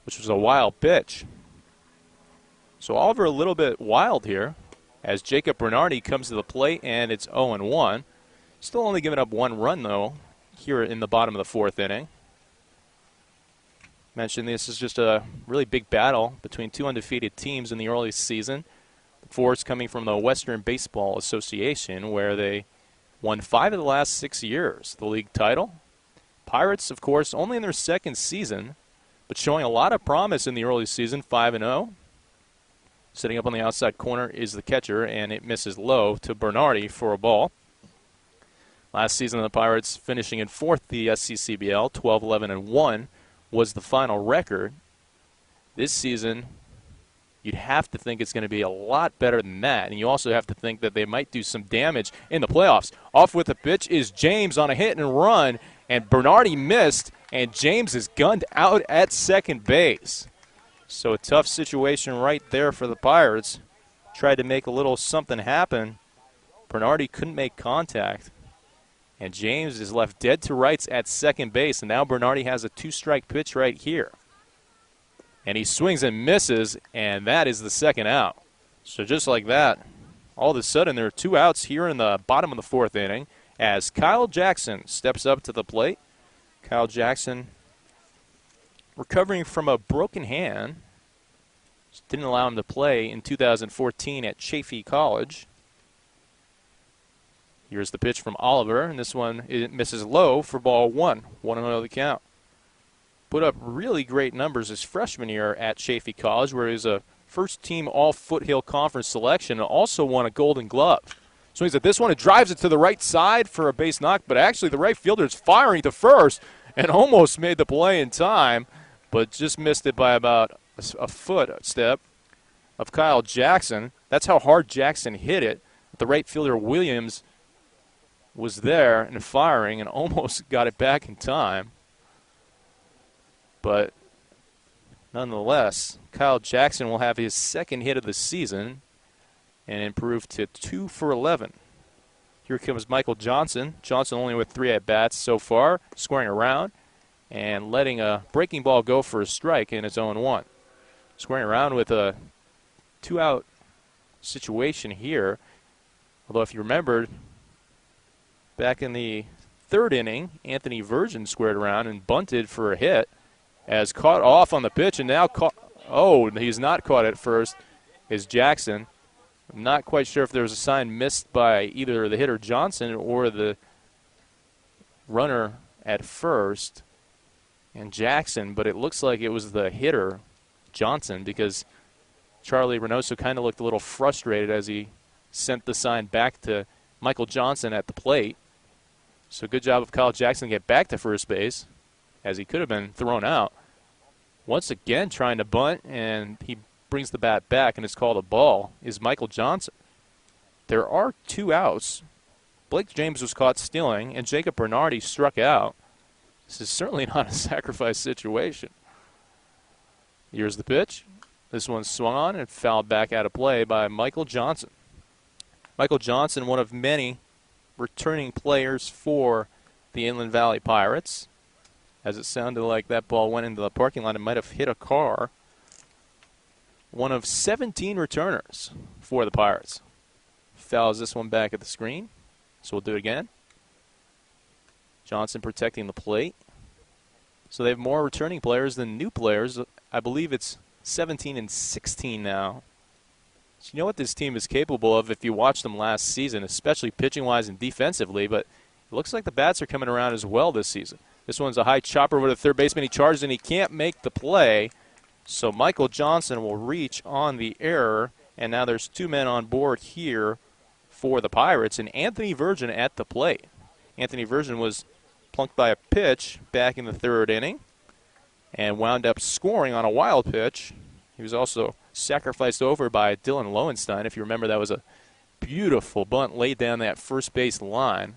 which was a wild pitch. So Oliver a little bit wild here as Jacob Bernardi comes to the plate, and it's 0-1. Still only giving up 1 run, though, here in the bottom of the 4th inning. Mentioned this is just a really big battle between 2 undefeated teams in the early season. The Force coming from the Western Baseball Association, where they won 5 of the last 6 years, the league title. Pirates, of course, only in their 2nd season, but showing a lot of promise in the early season, 5-0. Sitting up on the outside corner is the catcher, and it misses low to Bernardi for a ball. Last season, the Pirates finishing in 4th the SCCBL, 12-11-1 was the final record. This season, you'd have to think it's going to be a lot better than that, and you also have to think that they might do some damage in the playoffs. Off with the pitch is James on a hit and run, and Bernardi missed, and James is gunned out at second base. So a tough situation right there for the Pirates. Tried to make a little something happen. Bernardi couldn't make contact. And James is left dead to rights at second base. And now Bernardi has a 2-strike pitch right here. And he swings and misses, and that is the second out. So just like that, all of a sudden there are 2 outs here in the bottom of the 4th inning as Kyle Jackson steps up to the plate. Kyle Jackson recovering from a broken hand. Just didn't allow him to play in 2014 at Chaffey College. Here's the pitch from Oliver, and this one it misses low for ball 1. 1-0 the count. Put up really great numbers his freshman year at Chaffey College, where he was a first-team All-Foothill Conference selection and also won a Golden Glove. Swings at this one, it drives it to the right side for a base knock, but actually the right fielder is firing to first and almost made the play in time, but just missed it by about a footstep of Kyle Jackson. That's how hard Jackson hit it. The right fielder, Williams, was there and firing and almost got it back in time. But nonetheless, Kyle Jackson will have his second hit of the season and improve to 2 for 11. Here comes Michael Johnson. Johnson only with 3 at-bats so far, scoring around and letting a breaking ball go for a strike in his own 1. Scoring around with a 2-out situation here. Although if you remember, back in the 3rd inning, Anthony Virgin squared around and bunted for a hit. As caught off on the pitch and now caught. Oh, he's not caught at first, is Jackson. I'm not quite sure if there was a sign missed by either the hitter Johnson or the runner at first and Jackson, but it looks like it was the hitter Johnson because Charlie Reynoso kind of looked a little frustrated as he sent the sign back to Michael Johnson at the plate. So good job of Kyle Jackson to get back to first base, as he could have been thrown out. Once again trying to bunt, and he brings the bat back, and it's called a ball, is Michael Johnson. There are 2 outs. Blake James was caught stealing, and Jacob Bernardi struck out. This is certainly not a sacrifice situation. Here's the pitch. This one swung on and fouled back out of play by Michael Johnson. Michael Johnson, one of many returning players for the Inland Valley Pirates. As it sounded like that ball went into the parking lot, it might have hit a car. One of 17 returners for the Pirates. Fouls this one back at the screen, so we'll do it again. Johnson protecting the plate. So they have more returning players than new players. I believe it's 17 and 16 now. So you know what this team is capable of if you watch them last season, especially pitching-wise and defensively, but it looks like the bats are coming around as well this season. This one's a high chopper with a third baseman. He charges and he can't make the play. So Michael Johnson will reach on the error. And now there's 2 men on board here for the Pirates. And Anthony Virgin at the plate. Anthony Virgin was plunked by a pitch back in the 3rd inning and wound up scoring on a wild pitch. He was also sacrificed over by Dylan Lowenstein. If you remember, that was a beautiful bunt laid down that first base line.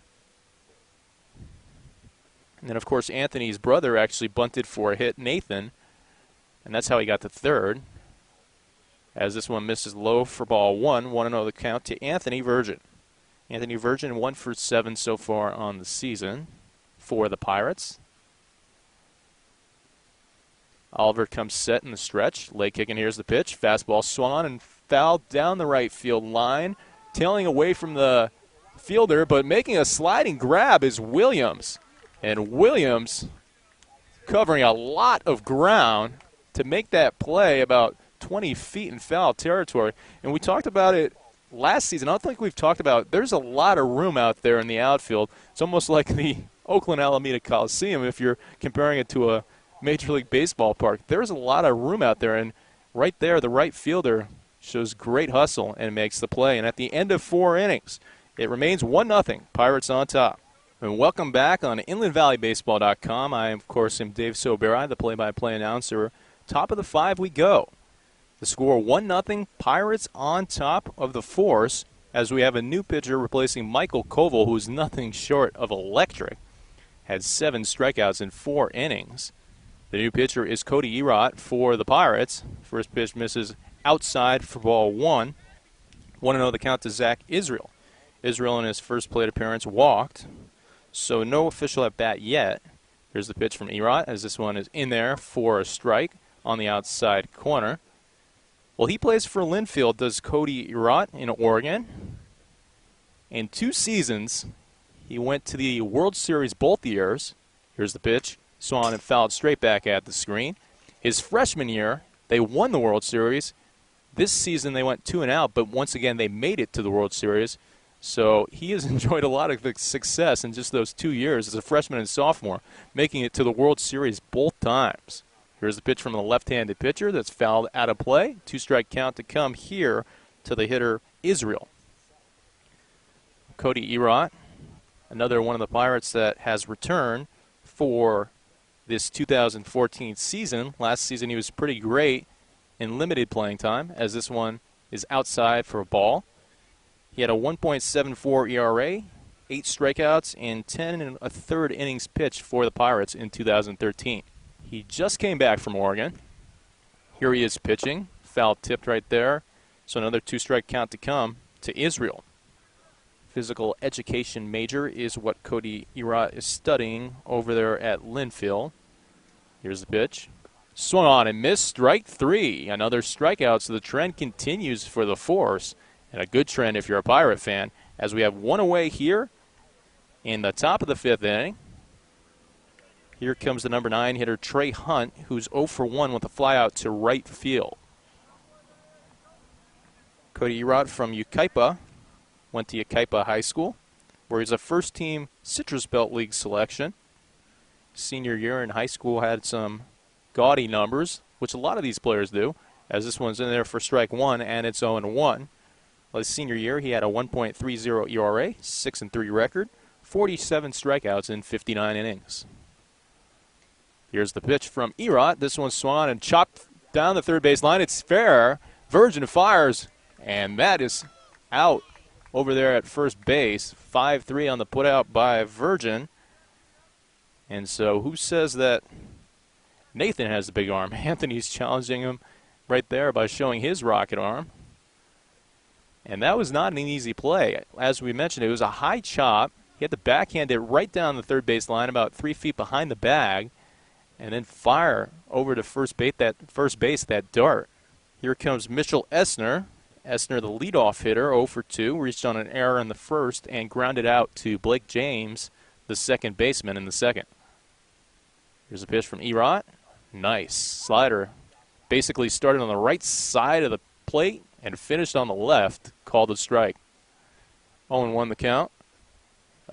And then, of course, Anthony's brother actually bunted for a hit, Nathan, and that's how he got to 3rd. As this one misses low for ball 1, 1-0 the count to Anthony Virgin. Anthony Virgin 1 for 7 so far on the season for the Pirates. Oliver comes set in the stretch. Leg kick, and here's the pitch. Fastball swung on and fouled down the right field line. Tailing away from the fielder, but making a sliding grab is Williams. And Williams covering a lot of ground to make that play about 20 feet in foul territory. And we talked about it last season. I don't think we've talked about, there's a lot of room out there in the outfield. It's almost like the Oakland Alameda Coliseum if you're comparing it to a Major League Baseball park. There's a lot of room out there, and right there the right fielder shows great hustle and makes the play. And at the end of 4 innings, it remains 1-0, Pirates on top. And welcome back on InlandValleyBaseball.com. I, of course, am Dave Soberi, the play-by-play announcer. Top of the 5 we go. The score 1-0, Pirates on top of the Force, as we have a new pitcher replacing Michael Koval, who's nothing short of electric. Had 7 strikeouts in 4 innings. The new pitcher is Cody Erott for the Pirates. First pitch misses outside for ball 1. 1-0 the count to Zach Israel. Israel in his first plate appearance walked. So no official at bat yet. Here's the pitch from Erot, as this one is in there for a strike on the outside corner. Well, he plays for Linfield, does Cody Erot in Oregon. In 2 seasons, he went to the World Series both years. Here's the pitch. Swung and fouled straight back at the screen. His freshman year, they won the World Series. This season, they went 2-0, but once again, they made it to the World Series. So he has enjoyed a lot of success in just those 2 years as a freshman and sophomore, making it to the World Series both times. Here's the pitch from the left-handed pitcher that's fouled out of play. 2-strike count to come here to the hitter, Israel. Cody Erot, another one of the Pirates that has returned for this 2014 season. Last season he was pretty great in limited playing time, as this one is outside for a ball. He had a 1.74 ERA, 8 strikeouts, and 10 1/3 innings pitched for the Pirates in 2013. He just came back from Oregon. Here he is pitching. Foul tipped right there. So another 2-strike count to come to Israel. Physical education major is what Cody Erot is studying over there at Linfield. Here's the pitch. Swung on and missed. Strike 3. Another strikeout, so the trend continues for the Force. And a good trend if you're a Pirate fan, as we have one away here in the top of the 5th inning. Here comes the number 9 hitter, Trey Hunt, who's 0 for 1 with a flyout to right field. Cody Erot from Yucaipa, went to Yucaipa High School, where he's a first-team Citrus Belt League selection. Senior year in high school had some gaudy numbers, which a lot of these players do, as this one's in there for strike 1, and it's 0-1. Well, his senior year, he had a 1.30 ERA, 6-3 record, 47 strikeouts in 59 innings. Here's the pitch from Erot. This one swung and chopped down the third base line. It's fair. Virgin fires, and that is out over there at first base. 5-3 on the putout by Virgin. And so who says that Nathan has the big arm? Anthony's challenging him right there by showing his rocket arm. And that was not an easy play. As we mentioned, it was a high chop. He had to backhand it right down the third base line, about 3 feet behind the bag, and then fire over to first base that dart. Here comes Mitchell Essner. Essner, the leadoff hitter, 0 for 2, reached on an error in the first and grounded out to Blake James, the second baseman, in the second. Here's a pitch from Erot. Nice. Slider basically started on the right side of the plate and finished on the left. Called a strike. 0-1 the count.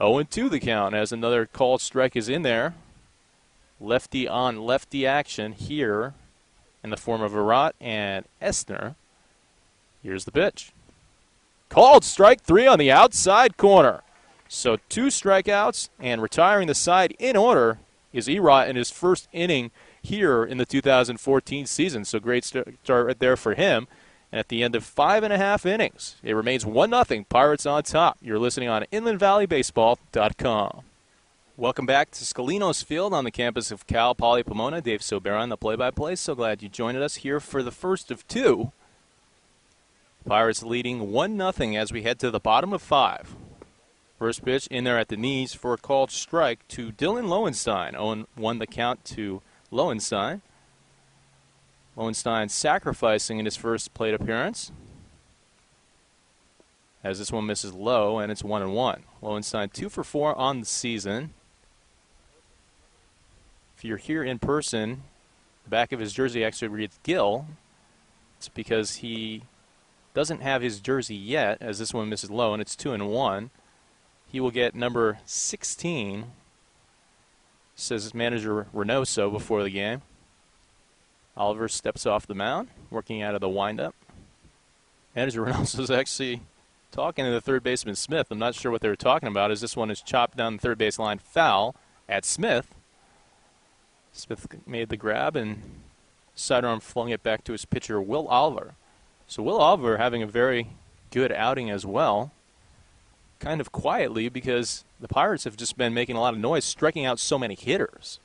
0-2 the count as another called strike is in there. Lefty on lefty action here in the form of Erot and Essner. Here's the pitch. Called strike 3 on the outside corner. So 2 strikeouts, and retiring the side in order is Erot in his first inning here in the 2014 season. So great start right there for him. And at the end of 5.5 innings, it remains 1-0, Pirates on top. You're listening on InlandValleyBaseball.com. Welcome back to Scalinos Field on the campus of Cal Poly Pomona. Dave Sobera on the play-by-play. So glad you joined us here for the first of 2. Pirates leading 1-0 as we head to the bottom of 5. First pitch in there at the knees for a called strike to Dylan Lowenstein. 0-1 the count to Lowenstein. Lowenstein sacrificing in his first plate appearance, as this one misses low, and it's 1-1. Lowenstein 2 for 4 on the season. If you're here in person, the back of his jersey actually reads Gill. It's because he doesn't have his jersey yet, as this one misses low, and it's 2-1. He will get number 16, says his manager Reynoso before the game. Oliver steps off the mound, working out of the windup. Manager Reynoso is actually talking to the third baseman Smith. I'm not sure what they were talking about, as this one is chopped down the third base line foul at Smith. Smith made the grab, and sidearm flung it back to his pitcher, Will Oliver. So Will Oliver having a very good outing as well. Kind of quietly, because the Pirates have just been making a lot of noise, striking out so many hitters.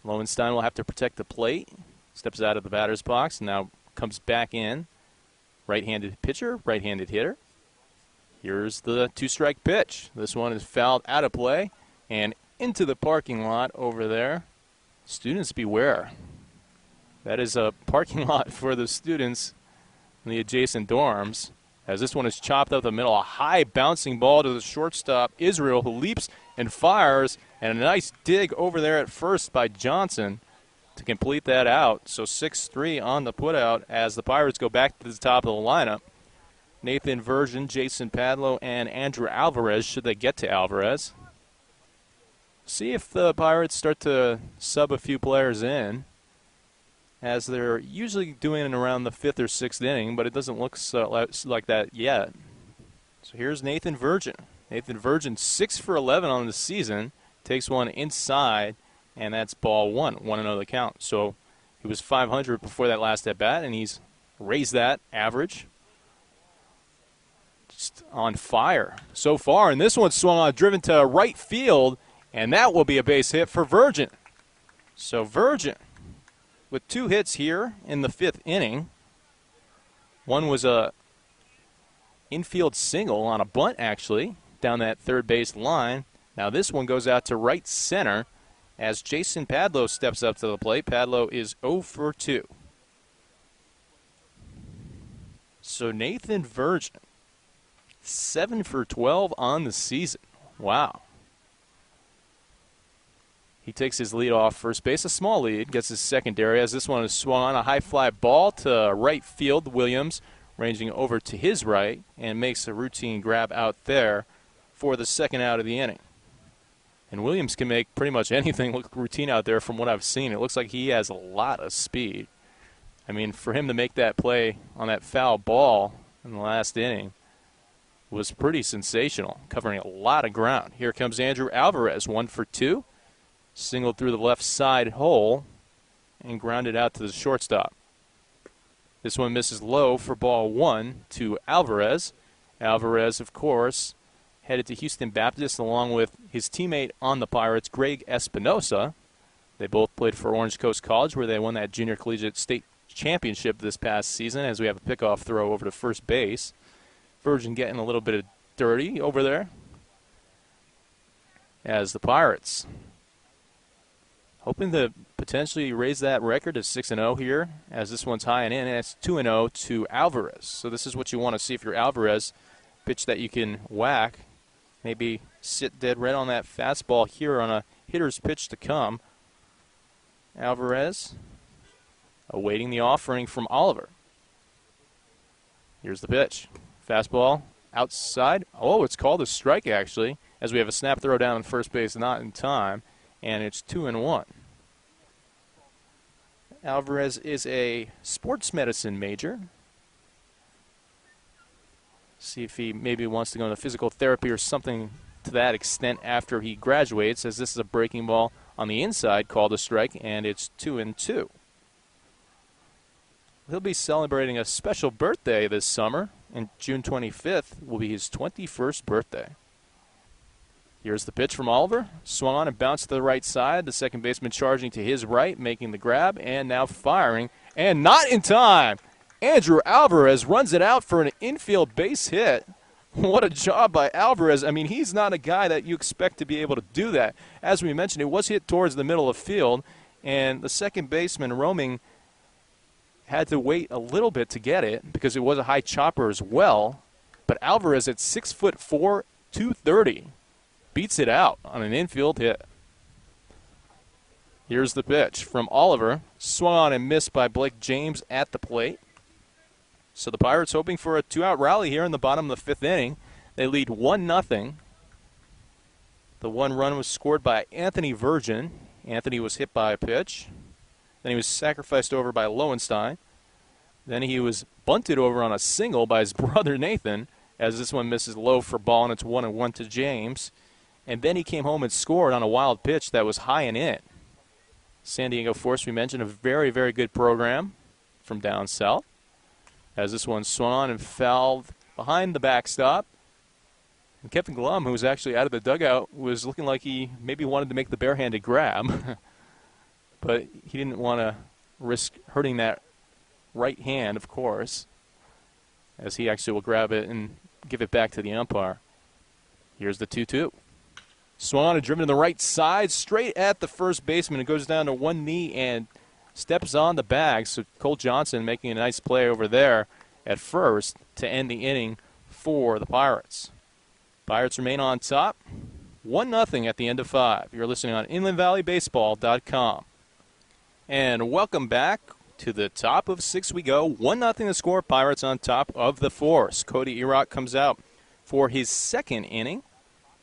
Lowenstein will have to protect the plate. Steps out of the batter's box and now comes back in. Right-handed pitcher, right-handed hitter. Here's the two-strike pitch. This one is fouled out of play and into the parking lot over there. Students beware. That is a parking lot for the students in the adjacent dorms, as this one is chopped up the middle. A high bouncing ball to the shortstop, Israel, who leaps and fires, and a nice dig over there at first by Johnson to complete that out. So 6-3 on the putout as the Pirates go back to the top of the lineup. Nathan Virgin, Jason Padlow, and Andrew Alvarez, should they get to Alvarez. See if the Pirates start to sub a few players in, as they're usually doing it around the 5th or 6th inning, but it doesn't look like that yet. So here's Nathan Virgin. Nathan Virgin, 6 for 11 on the season, takes one inside, and that's ball one, 1-0 the count. So he was .500 before that last at-bat, and he's raised that average. Just on fire so far, and this one swung on, driven to right field, and that will be a base hit for Virgin. So Virgin with 2 hits here in the 5th inning. One was a infield single on a bunt, actually, down that third base line. Now this one goes out to right center as Jason Padlow steps up to the plate. Padlow is 0 for 2. So Nathan Virgin, 7 for 12 on the season. Wow. He takes his lead off first base, a small lead, gets his secondary as this one is swung on. A high fly ball to right field. Williams ranging over to his right and makes a routine grab out there for the second out of the inning. And Williams can make pretty much anything look routine out there from what I've seen. It looks like he has a lot of speed. I mean, for him to make that play on that foul ball in the last inning was pretty sensational, covering a lot of ground. Here comes Andrew Alvarez, 1 for 2. Singled through the left side hole and grounded out to the shortstop. This one misses low for ball 1 to Alvarez. Alvarez, of course, headed to Houston Baptist along with his teammate on the Pirates, Greg Espinosa. They both played for Orange Coast College, where they won that junior collegiate state championship this past season, as we have a pickoff throw over to first base. Virgin getting a little bit of dirty over there as the Pirates hoping to potentially raise that record to 6-0 here, as this one's high and in, and it's 2-0 to Alvarez. So this is what you want to see if you're Alvarez. Pitch that you can whack, maybe sit dead right on that fastball here on a hitter's pitch to come. Alvarez awaiting the offering from Oliver. Here's the pitch. Fastball outside. Oh, it's called a strike, actually, as we have a snap throw down on first base, not in time. And it's 2-1. Alvarez is a sports medicine major. See if he maybe wants to go into physical therapy or something to that extent after he graduates, as this is a breaking ball on the inside called a strike, and it's 2-2. He'll be celebrating a special birthday this summer, and June 25th will be his 21st birthday. Here's the pitch from Oliver. Swung on and bounced to the right side. The second baseman charging to his right, making the grab, and now firing. And not in time. Andrew Alvarez runs it out for an infield base hit. What a job by Alvarez. I mean, he's not a guy that you expect to be able to do that. As we mentioned, it was hit towards the middle of the field, and the second baseman roaming had to wait a little bit to get it because it was a high chopper as well. But Alvarez at 6'4", 230. Beats it out on an infield hit. Here's the pitch from Oliver. Swung on and missed by Blake James at the plate. So the Pirates hoping for a 2-out rally here in the bottom of the 5th inning. They lead 1-0. The one run was scored by Anthony Virgin. Anthony was hit by a pitch. Then he was sacrificed over by Lowenstein. Then he was bunted over on a single by his brother Nathan, as this one misses low for ball, and it's 1-1 to James. And then he came home and scored on a wild pitch that was high and in. San Diego Force, we mentioned, a very, very good program from down south. As this one swung on and fouled behind the backstop. And Kevin Glum, who was actually out of the dugout, was looking like he maybe wanted to make the barehanded grab. But he didn't want to risk hurting that right hand, of course, as he actually will grab it and give it back to the umpire. Here's the 2-2. Swung on and driven to the right side, straight at the first baseman. It goes down to one knee and steps on the bag. So Cole Johnson making a nice play over there at first to end the inning for the Pirates. Pirates remain on top, 1-0 at the end of 5. You're listening on InlandValleyBaseball.com. And welcome back. To the top of 6 we go. 1-0 the score. Pirates on top of the Force. Cody Erock comes out for his second inning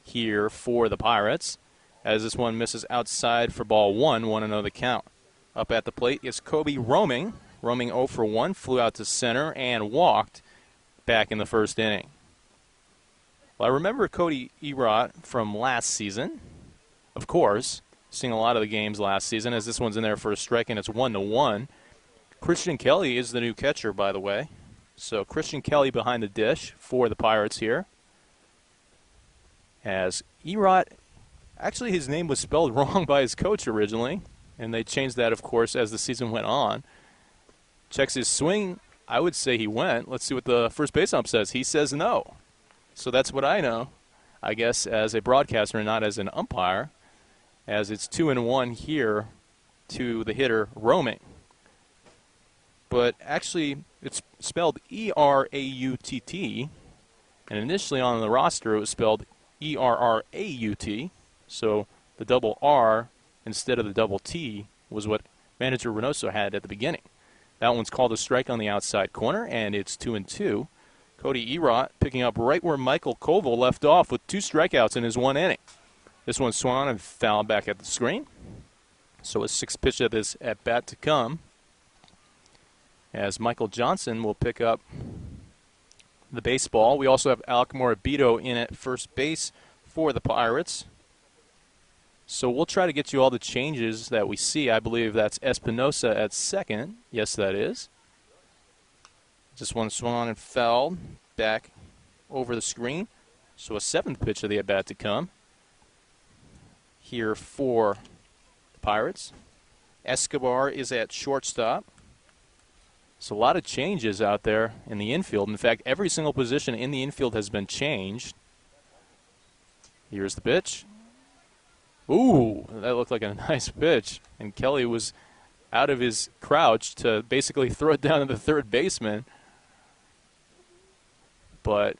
here for the Pirates, as this one misses outside for ball 1, 1-0 the count. Up at the plate is Kobe Roaming. Roaming 0 for 1, flew out to center and walked back in the first inning. Well, I remember Cody Erock from last season, of course, seeing a lot of the games last season, as this one's in there for a strike and it's 1-1. Christian Kelly is the new catcher, by the way. So Christian Kelly behind the dish for the Pirates here. As Erot, actually his name was spelled wrong by his coach originally, and they changed that, of course, as the season went on. Checks his swing. I would say he went. Let's see what the first base ump says. He says no. So that's what I know, I guess, as a broadcaster and not as an umpire, as it's 2-1 here to the hitter Roaming. But actually, it's spelled E-R-A-U-T-T, and initially on the roster it was spelled E-R-R-A-U-T, so the double R instead of the double T was what manager Reynoso had at the beginning. That one's called a strike on the outside corner, and it's 2-2. Cody Erot picking up right where Michael Koval left off with 2 strikeouts in his 1 inning. This one swung and fouled back at the screen. So a 6th pitch of this at-bat to come, as Michael Johnson will pick up the baseball. We also have Alec Morabito in at first base for the Pirates. So we'll try to get you all the changes that we see. I believe that's Espinosa at second. Yes, that is. This one swung on and fouled back over the screen. So a 7th pitch of the at-bat to come here for the Pirates. Escobar is at shortstop. So a lot of changes out there in the infield. In fact, every single position in the infield has been changed. Here's the pitch. Ooh, that looked like a nice pitch. And Kelly was out of his crouch to basically throw it down to the third baseman. But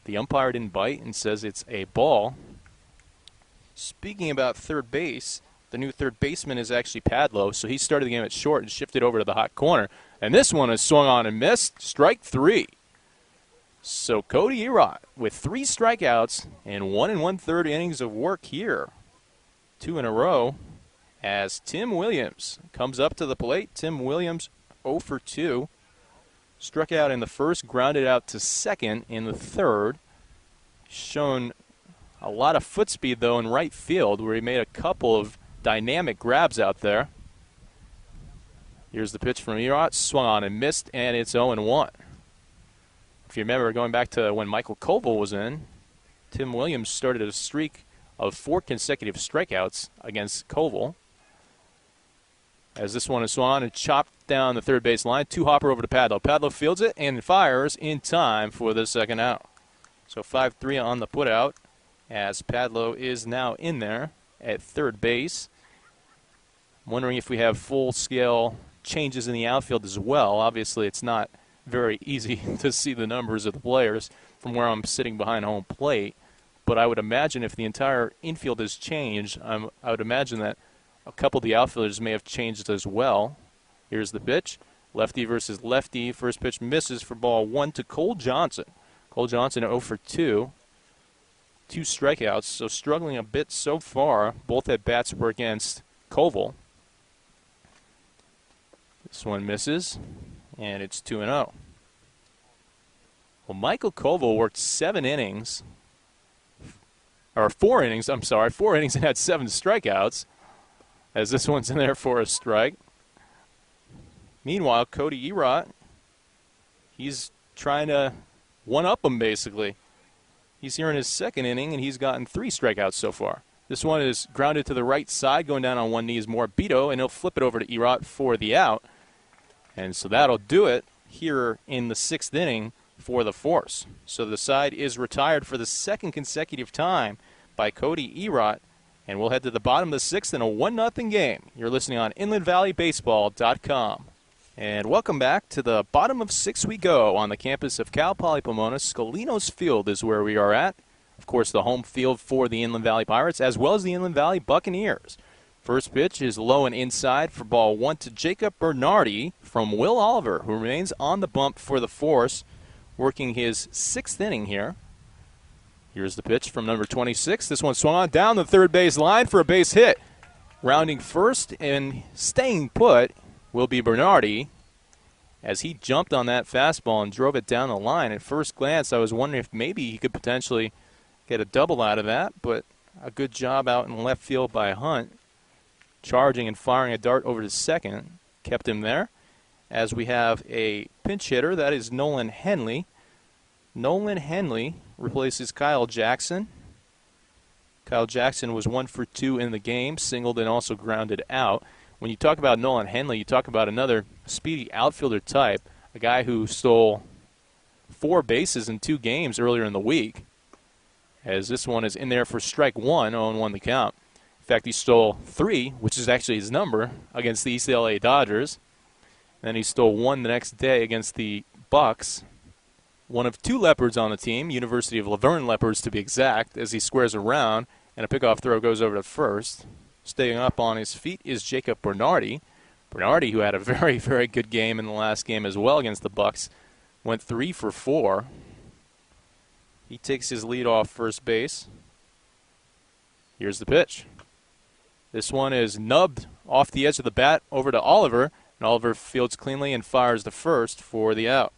the umpire didn't bite and says it's a ball. Speaking about third base, the new third baseman is actually Padlo, so he started the game at short and shifted over to the hot corner. And this one is swung on and missed. Strike 3. So Cody Erot with 3 strikeouts and 1 1/3 innings of work here. 2 in a row as Tim Williams comes up to the plate. Tim Williams 0 for 2. Struck out in the first, grounded out to second in the third. Shown a lot of foot speed, though, in right field, where he made a couple of dynamic grabs out there. Here's the pitch from Erot. Swung on and missed, and it's 0-1. If you remember, going back to when Michael Koval was in, Tim Williams started a streak of 4 consecutive strikeouts against Koval. As this one is swung on and chopped down the third base line. 2-hopper over to Padlo. Padlo fields it and fires in time for the second out. So 5-3 on the putout, as Padlo is now in there at third base. I'm wondering if we have full-scale changes in the outfield as well. Obviously, it's not very easy to see the numbers of the players from where I'm sitting behind home plate. But I would imagine if the entire infield has changed, I would imagine that a couple of the outfielders may have changed as well. Here's the pitch. Lefty versus lefty. First pitch misses for ball 1 to Cole Johnson. Cole Johnson 0 for 2. 2 strikeouts, so struggling a bit so far. Both at bats were against Koval. This one misses, and it's 2-0. Well, Michael Koval worked 7 innings, or 4 innings, 4 innings and had 7 strikeouts, as this one's in there for a strike. Meanwhile, Cody Erot, he's trying to one-up him, basically. He's here in his second inning, and he's gotten 3 strikeouts so far. This one is grounded to the right side, going down on one knee is Morabito, and he'll flip it over to Erot for the out. And so that'll do it here in the 6th inning for the Force. So the side is retired for the second consecutive time by Cody Erott, and we'll head to the bottom of the sixth in a 1-0 game. You're listening on InlandValleyBaseball.com. And welcome back. To the bottom of six we go on the campus of Cal Poly Pomona. Scalinos Field is where we are at. Of course, the home field for the Inland Valley Pirates as well as the Inland Valley Buccaneers. First pitch is low and inside for ball one to Jacob Bernardi from Will Oliver, who remains on the bump for the Force, working his sixth inning here. Here's the pitch from number 26. This one swung on down the third base line for a base hit. Rounding first and staying put will be Bernardi, as he jumped on that fastball and drove it down the line. At first glance, I was wondering if maybe he could potentially get a double out of that, but a good job out in left field by Hunt, charging and firing a dart over to second, kept him there. As we have a pinch hitter, that is Nolan Henley. Nolan Henley replaces Kyle Jackson. Kyle Jackson was 1 for 2 in the game, singled and also grounded out. When you talk about Nolan Henley, you talk about another speedy outfielder type, a guy who stole 4 bases in 2 games earlier in the week, as this one is in there for strike 1, 0-1 the count. In fact, he stole 3, which is actually his number, against the East LA Dodgers. Then he stole 1 the next day against the Bucks. One of 2 Leopards on the team, University of Laverne Leopards to be exact, as he squares around and a pickoff throw goes over to first. Staying up on his feet is Jacob Bernardi. Bernardi, who had a very, very good game in the last game as well against the Bucks, went 3 for 4. He takes his lead off first base. Here's the pitch. This one is nubbed off the edge of the bat over to Oliver, and Oliver fields cleanly and fires the first for the out.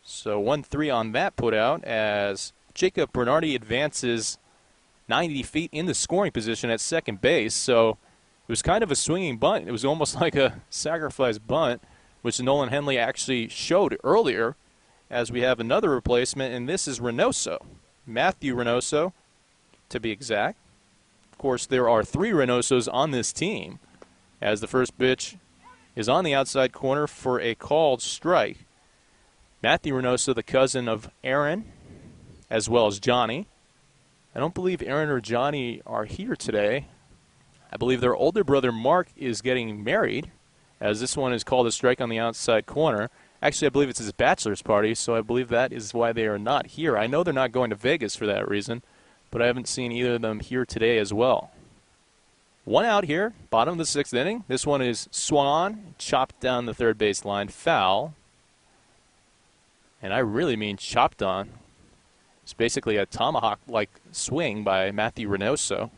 So 1-3 on that put out as Jacob Bernardi advances 90 feet into scoring position at second base. So it was kind of a swinging bunt. It was almost like a sacrifice bunt, which Nolan Henley actually showed earlier, as we have another replacement, and this is Reynoso. Matthew Reynoso, to be exact. Of course, there are 3 Reynosos on this team, as the first pitch is on the outside corner for a called strike. Matthew Reynoso, the cousin of Aaron, as well as Johnny. I don't believe Aaron or Johnny are here today. I believe their older brother Mark is getting married, as this one is called a strike on the outside corner. Actually, I believe it's his bachelor's party, so I believe that is why they are not here. I know they're not going to Vegas for that reason, but I haven't seen either of them here today as well. 1 out here, bottom of the 6th inning. This one is swung on, chopped down the third base line, foul. And I really mean chopped on. It's basically a tomahawk-like swing by Matthew Reynoso.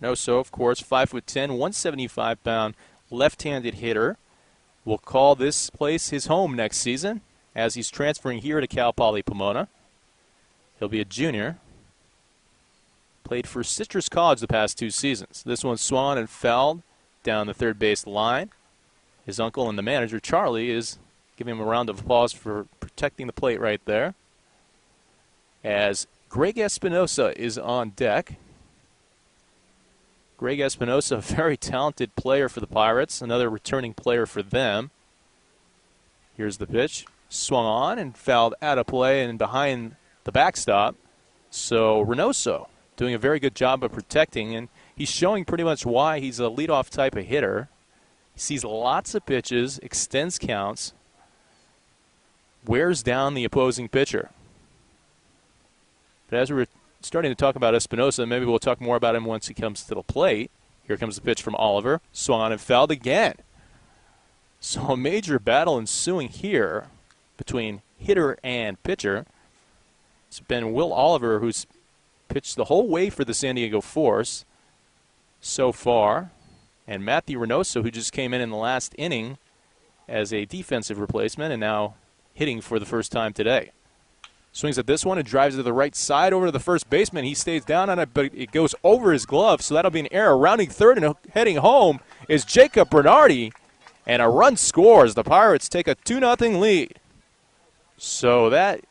Reynoso, of course, 5'10", 175-pound left-handed hitter. Will call this place his home next season, as he's transferring here to Cal Poly Pomona. He'll be a junior. Played for Citrus College the past 2 seasons. This one swung on and fouled down the third base line. His uncle and the manager, Charlie, is giving him a round of applause for protecting the plate right there. As Greg Espinosa is on deck. Greg Espinosa, a very talented player for the Pirates, another returning player for them. Here's the pitch. Swung on and fouled out of play and behind the backstop. So Reynoso doing a very good job of protecting, and he's showing pretty much why he's a leadoff type of hitter. He sees lots of pitches, extends counts, wears down the opposing pitcher. But as we're starting to talk about Espinosa, maybe we'll talk more about him once he comes to the plate. Here comes the pitch from Oliver. Swung on and fouled again. So a major battle ensuing here between hitter and pitcher. It's been Will Oliver who's pitched the whole way for the San Diego Force so far, and Matthew Reynoso, who just came in the last inning as a defensive replacement and now hitting for the first time today. Swings at this one and drives to the right side over to the first baseman. He stays down on it, but it goes over his glove, so that'll be an error. Rounding third and heading home is Jacob Bernardi, and a run scores. The Pirates take a 2-0 lead. So that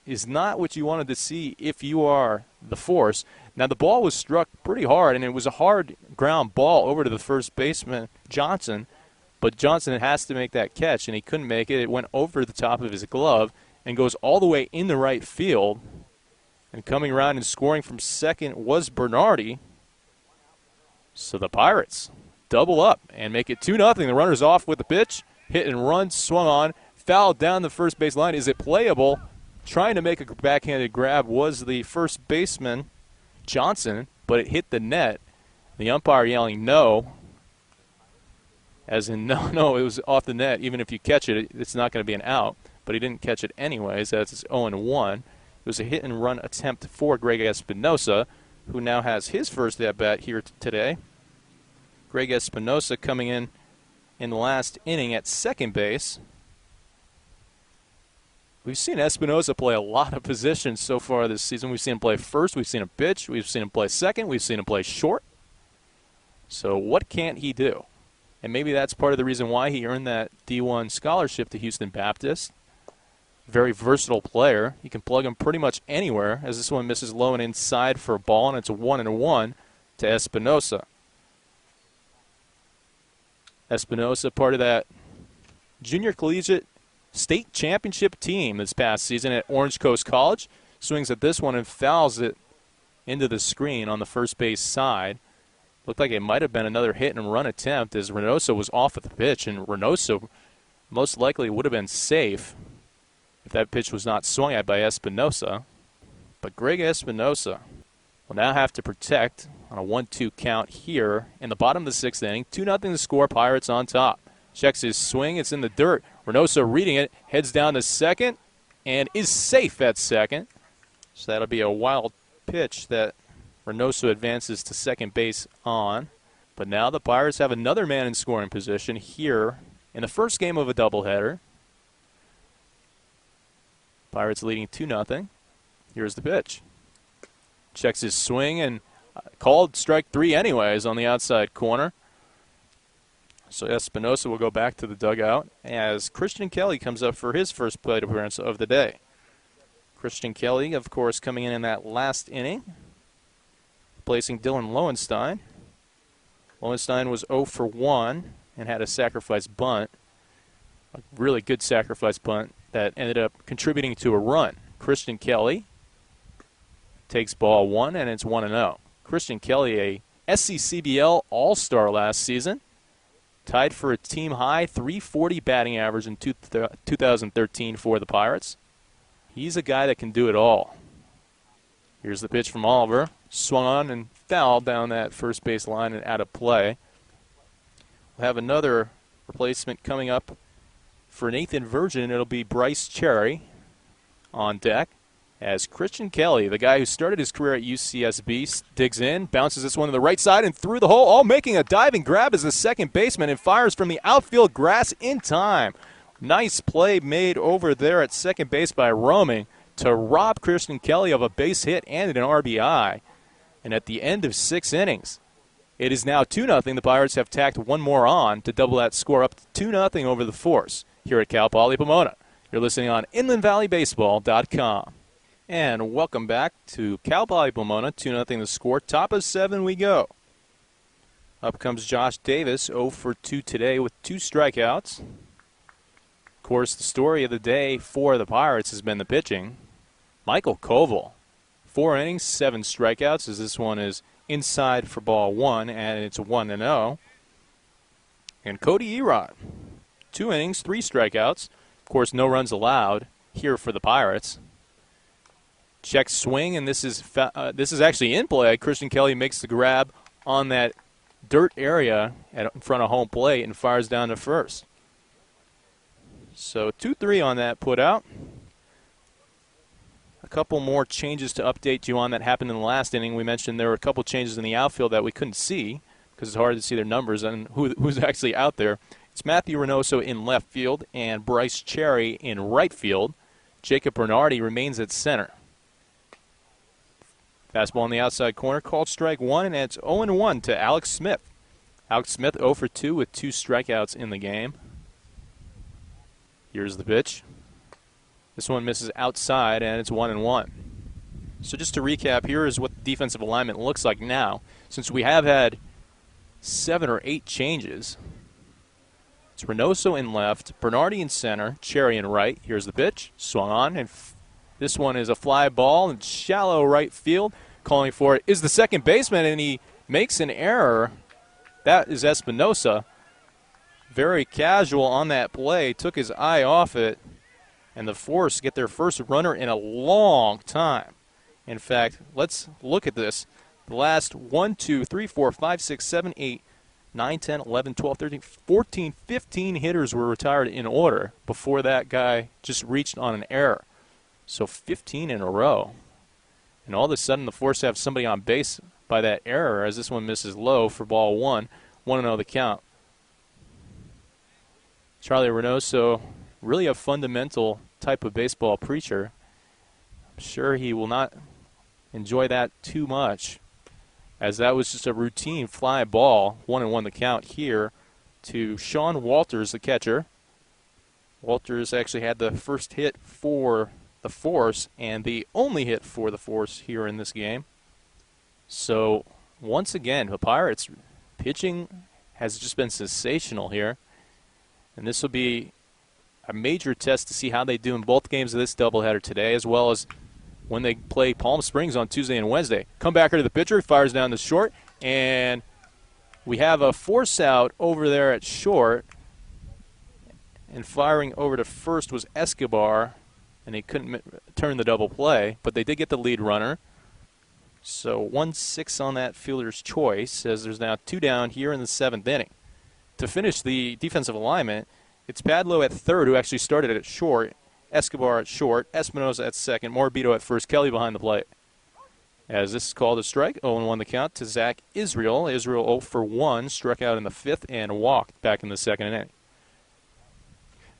is not what you wanted to see if you are the Force. Now, the ball was struck pretty hard, and it was a hard ground ball over to the first baseman, Johnson, But Johnson has to make that catch, and he couldn't make it. It went over the top of his glove and goes all the way in the right field. And coming around and scoring from second was Bernardi. So the Pirates double up and make it 2-0. The runner's off with the pitch. Hit and run, swung on, fouled down the first base line. Is it playable? Trying to make a backhanded grab was the first baseman, Johnson, but it hit the net. The umpire yelling no, as in no, it was off the net. Even if you catch it, it's not going to be an out. But he didn't catch it anyways. That's 0-1. It was a hit-and-run attempt for Greg Espinosa, who now has his first at-bat here today. Greg Espinosa coming in the last inning at second base. We've seen Espinosa play a lot of positions so far this season. We've seen him play first. We've seen him pitch. We've seen him play second. We've seen him play short. So what can't he do? And maybe that's part of the reason why he earned that D1 scholarship to Houston Baptist. Very versatile player. You can plug him pretty much anywhere, as this one misses low and inside for a ball, and it's a 1-1 to Espinosa. Espinosa, part of that junior collegiate state championship team this past season at Orange Coast College. Swings at this one and fouls it into the screen on the first base side. Looked like it might have been another hit and run attempt as Reynoso was off at the pitch, and Reynoso most likely would have been safe if that pitch was not swung at by Espinosa. But Greg Espinosa will now have to protect on a 1-2 count here in the bottom of the sixth inning. 2-0 to score, Pirates on top. Checks his swing, it's in the dirt. Reynoso reading it, heads down to second, and is safe at second. So that'll be a wild pitch that Reynoso advances to second base on. But now the Pirates have another man in scoring position here in the first game of a doubleheader. Pirates leading 2-0. Here's the pitch. Checks his swing and called strike three anyways on the outside corner. So Espinosa will go back to the dugout as Christian Kelly comes up for his first plate appearance of the day. Christian Kelly, of course, coming in that last inning, replacing Dylan Lowenstein. Lowenstein was 0 for 1 and had a sacrifice bunt. A really good sacrifice bunt that ended up contributing to a run. Christian Kelly takes ball one, and it's 1-0. Christian Kelly, a SCCBL All-Star last season. Tied for a team-high 340 batting average in 2013 for the Pirates. He's a guy that can do it all. Here's the pitch from Oliver. Swung on and fouled down that first base line and out of play. We'll have another replacement coming up for an eighth inversion. It'll be Bryce Cherry on deck as Christian Kelly, the guy who started his career at UCSB, digs in, bounces this one to the right side and through the hole, all making a diving grab as the second baseman and fires from the outfield grass in time. Nice play made over there at second base by Roaming to rob Christian Kelly of a base hit and an RBI. And at the end of 6 innings, it is now 2-0. The Pirates have tacked one more on to double that score up to 2-0 over the Force here at Cal Poly Pomona. You're listening on InlandValleyBaseball.com. And welcome back to Cal Poly Pomona. 2-0 the score. Top of 7 we go. Up comes Josh Davis, 0 for 2 today with 2 strikeouts. Of course, the story of the day for the Pirates has been the pitching. Michael Koval, 4 innings, 7 strikeouts, as this one is inside for ball 1, and it's 1-0. And Cody Erod, 2 innings, 3 strikeouts. Of course, no runs allowed here for the Pirates. Check swing, and this is actually in play. Christian Kelly makes the grab on that dirt area in front of home plate and fires down to first. So 2-3 on that put out. A couple more changes to update you on that happened in the last inning. We mentioned there were a couple changes in the outfield that we couldn't see because it's hard to see their numbers and who's actually out there. It's Matthew Reynoso in left field and Bryce Cherry in right field. Jacob Bernardi remains at center. Fastball on the outside corner, called strike 1, and it's 0-1 to Alex Smith. Alex Smith 0 for 2 with 2 strikeouts in the game. Here's the pitch. This one misses outside, and it's 1-1. So just to recap, here is what the defensive alignment looks like now. Since we have had 7 or 8 changes, it's It's Reynoso in left, Bernardi in center, Cherry in right. Here's the pitch. Swung on, and this one is a fly ball in shallow right field. Calling for it is the second baseman, and he makes an error. That is Espinosa. Very casual on that play. Took his eye off it. And the Force get their first runner in a long time. In fact, let's look at this. The last 1, 2, 3, 4, 5, 6, 7, 8, 9, 10, 11, 12, 13, 14, 15 hitters were retired in order before that guy just reached on an error. So 15 in a row. And all of a sudden the Force have somebody on base by that error as this one misses low for ball 1. 1-0 the count. Charlie Reynoso, really a fundamental type of baseball preacher. I'm sure he will not enjoy that too much, as that was just a routine fly ball. 1-1 the count here to Sean Walters, the catcher. Walters actually had the first hit for the Force and the only hit for the Force here in this game. So once again, the Pirates pitching has just been sensational here. And this will be a major test to see how they do in both games of this doubleheader today, as well as when they play Palm Springs on Tuesday and Wednesday. Come back here to the pitcher, fires down the short, and we have a force out over there at short. And firing over to first was Escobar, and he couldn't turn the double play, but they did get the lead runner. So 1-6 on that fielder's choice, as there's now 2 down here in the 7th inning. To finish the defensive alignment, it's Padlo at third, who actually started at short, Escobar at short, Espinosa at second, Morabito at first, Kelly behind the plate. As this is called a strike, 0-1 the count to Zach Israel. Israel 0 for 1, struck out in the 5th and walked back in the 2nd inning.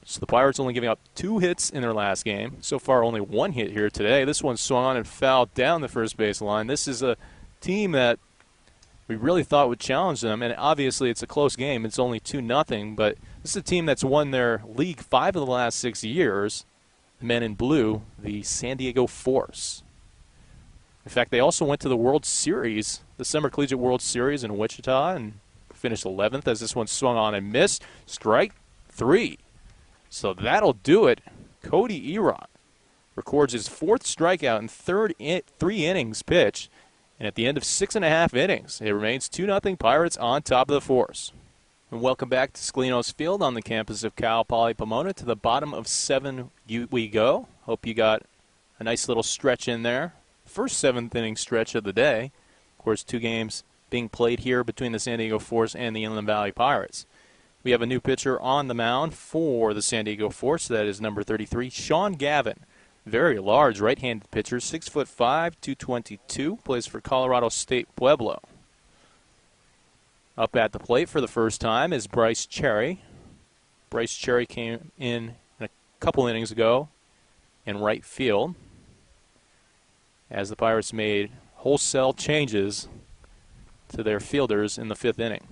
So the Pirates only giving up 2 hits in their last game. So far only 1 hit here today. This one swung on and fouled down the first base line. This is a team that we really thought would challenge them, and obviously it's a close game. It's only 2-0, but this is a team that's won their league 5 of the last 6 years. The men in blue, the San Diego Force. In fact, they also went to the World Series, the Summer Collegiate World Series in Wichita, and finished 11th as this one swung on and missed. Strike 3. So that'll do it. Cody Erod records his 4th strikeout in 3 innings pitched. And at the end of 6.5 innings, it remains 2-0 Pirates on top of the Force. And welcome back to Scalino's Field on the campus of Cal Poly Pomona. To the bottom of 7 we go. Hope you got a nice little stretch in there. First 7th inning stretch of the day. Of course, 2 games being played here between the San Diego Force and the Inland Valley Pirates. We have a new pitcher on the mound for the San Diego Force. That is number 33, Sean Gavin. Very large right-handed pitcher, 6'5", 222, plays for Colorado State Pueblo. Up at the plate for the first time is Bryce Cherry. Bryce Cherry came in a couple innings ago in right field as the Pirates made wholesale changes to their fielders in the 5th inning.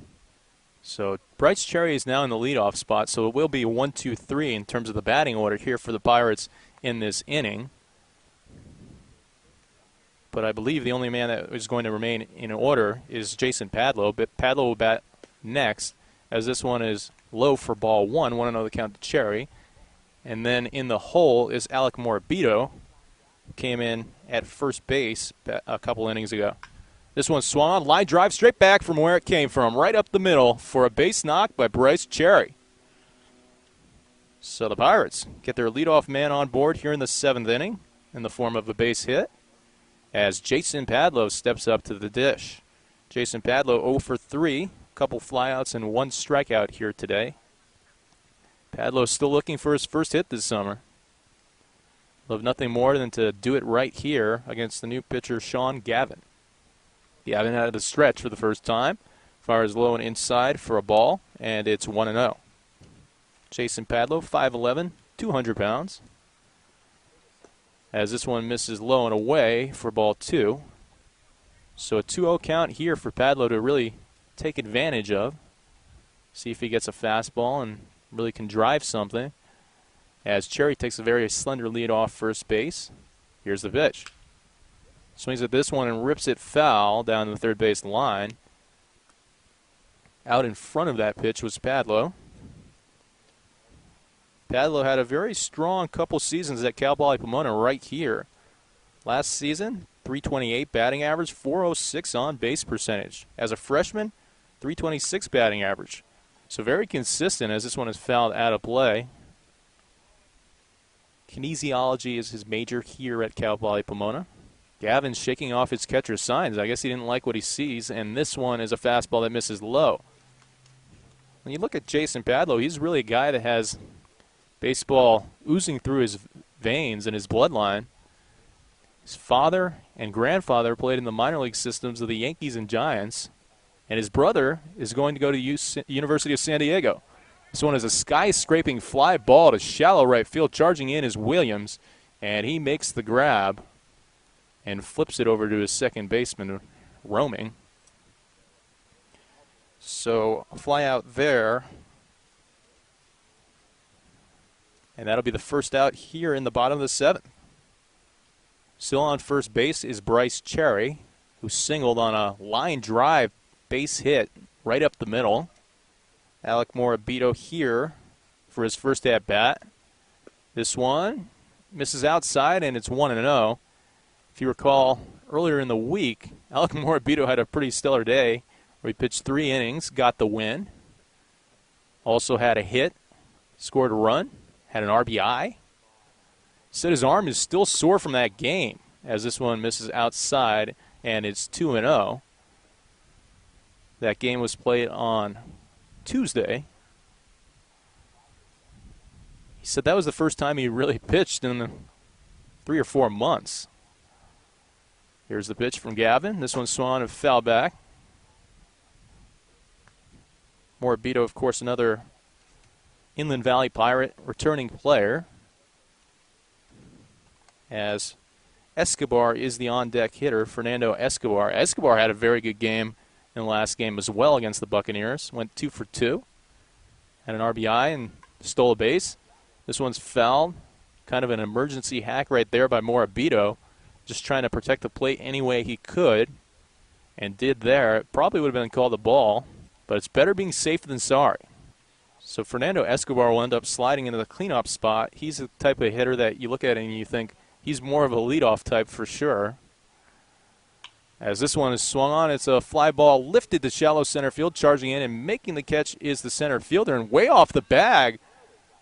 So Bryce Cherry is now in the leadoff spot, so it will be 1-2-3 in terms of the batting order here for the Pirates in this inning. But I believe the only man that is going to remain in order is Jason Padlo. But Padlo will bat next, as this one is low for ball 1. 1-0 the count to Cherry. And then in the hole is Alec Morabito, who came in at first base a couple innings ago. This one swung on, line drive straight back from where it came from, right up the middle for a base knock by Bryce Cherry. So the Pirates get their leadoff man on board here in the 7th inning in the form of a base hit as Jason Padlo steps up to the dish. Jason Padlo 0 for 3, a couple flyouts and 1 strikeout here today. Padlo still looking for his first hit this summer. Love nothing more than to do it right here against the new pitcher Sean Gavin. Gavin out of the stretch for the first time. Fires low and inside for a ball, and it's 1-0. Jason Padlo, 5'11", 200 pounds. As this one misses low and away for ball 2. So a 2-0 count here for Padlo to really take advantage of. See if he gets a fastball and really can drive something. As Cherry takes a very slender lead off first base. Here's the pitch. Swings at this one and rips it foul down the third base line. Out in front of that pitch was Padlo. Padlo had a very strong couple seasons at Cal Poly Pomona right here. Last season, .328 batting average, .406 on-base percentage. As a freshman, .326 batting average. So very consistent as this one is fouled out of play. Kinesiology is his major here at Cal Poly Pomona. Gavin's shaking off his catcher's signs. I guess he didn't like what he sees, and this one is a fastball that misses low. When you look at Jason Padlo, he's really a guy that has baseball oozing through his veins and his bloodline. His father and grandfather played in the minor league systems of the Yankees and Giants, and his brother is going to go to University of San Diego. This one is a sky-scraping fly ball to shallow right field. Charging in is Williams, and he makes the grab and flips it over to his second baseman, roaming. So a fly out there, and that'll be the first out here in the bottom of the seventh. Still on first base is Bryce Cherry, who singled on a line drive base hit right up the middle. Alec Morabito here for his first at-bat. This one misses outside, and it's 1-0. If you recall, earlier in the week, Alec Morabito had a pretty stellar day where he pitched 3 innings, got the win. Also had a hit, scored a run, had an RBI. Said his arm is still sore from that game as this one misses outside, and it's 2-0. That game was played on Tuesday. He said that was the first time he really pitched in 3 or 4 months. Here's the pitch from Gavin. This one's swung and foul back. Morabito, of course, another Inland Valley Pirate returning player, as Escobar is the on-deck hitter, Fernando Escobar. Escobar had a very good game in the last game as well against the Buccaneers. Went 2 for 2. Had an RBI and stole a base. This one's fouled. Kind of an emergency hack right there by Morabito. Just trying to protect the plate any way he could. And did there. It probably would have been called a ball. But it's better being safe than sorry. So Fernando Escobar will end up sliding into the cleanup spot. He's the type of hitter that you look at and you think he's more of a leadoff type for sure. As this one is swung on, it's a fly ball lifted to shallow center field. Charging in and making the catch is the center fielder. And way off the bag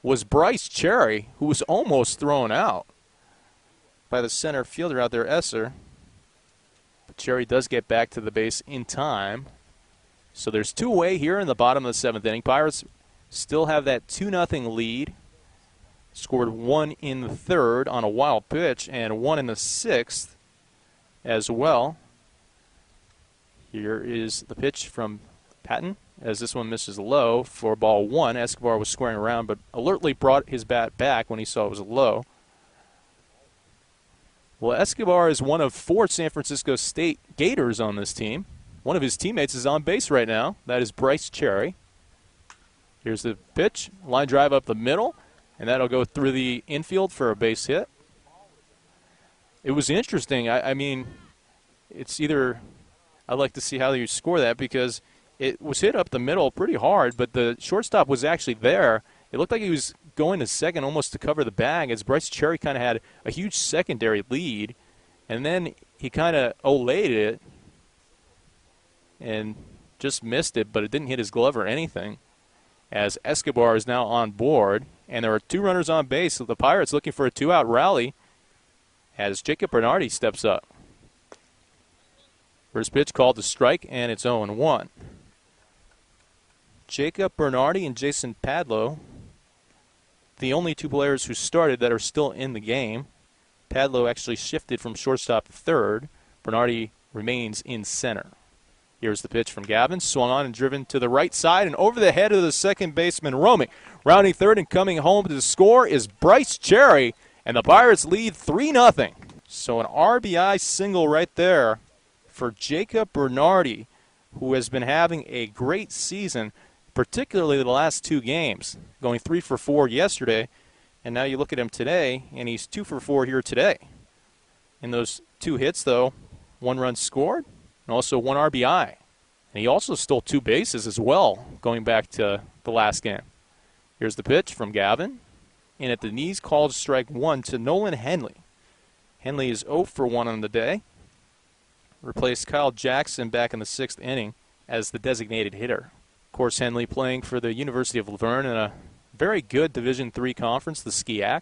was Bryce Cherry, who was almost thrown out by the center fielder out there, Esser. But Cherry does get back to the base in time. So there's 2 away here in the bottom of the 7th inning. Pirates still have that 2-0 lead. Scored 1 in the 3rd on a wild pitch and 1 in the 6th as well. Here is the pitch from Patton as this one misses low for ball 1. Escobar was squaring around but alertly brought his bat back when he saw it was low. Well, Escobar is one of 4 San Francisco State Gators on this team. One of his teammates is on base right now. That is Bryce Cherry. Here's the pitch. Line drive up the middle, and that'll go through the infield for a base hit. It was interesting. I mean, it's either I'd like to see how you score that because it was hit up the middle pretty hard, but the shortstop was actually there. It looked like he was going to second almost to cover the bag as Bryce Cherry kind of had a huge secondary lead, and then he kind of olayed it and just missed it, but it didn't hit his glove or anything, as Escobar is now on board, and there are 2 runners on base. So the Pirates looking for a 2-out rally as Jacob Bernardi steps up. First pitch called to strike, and it's 0-1. Jacob Bernardi and Jason Padlo, the only 2 players who started that are still in the game. Padlo actually shifted from shortstop to third. Bernardi remains in center. Here's the pitch from Gavin, swung on and driven to the right side and over the head of the second baseman, roaming. Rounding third and coming home to score is Bryce Cherry, and the Pirates lead 3-0. So an RBI single right there for Jacob Bernardi, who has been having a great season, particularly the last 2 games, going 3 for 4 yesterday, and now you look at him today, and he's 2 for 4 here today. In those 2 hits, though, 1 run scored, and also 1 RBI. And he also stole 2 bases as well, going back to the last game. Here's the pitch from Gavin. in at the knees, called strike one to Nolan Henley. Henley is 0 for 1 on the day. Replaced Kyle Jackson back in the 6th inning as the designated hitter. Of course, Henley playing for the University of Laverne in a very good Division III conference, the SCIAC.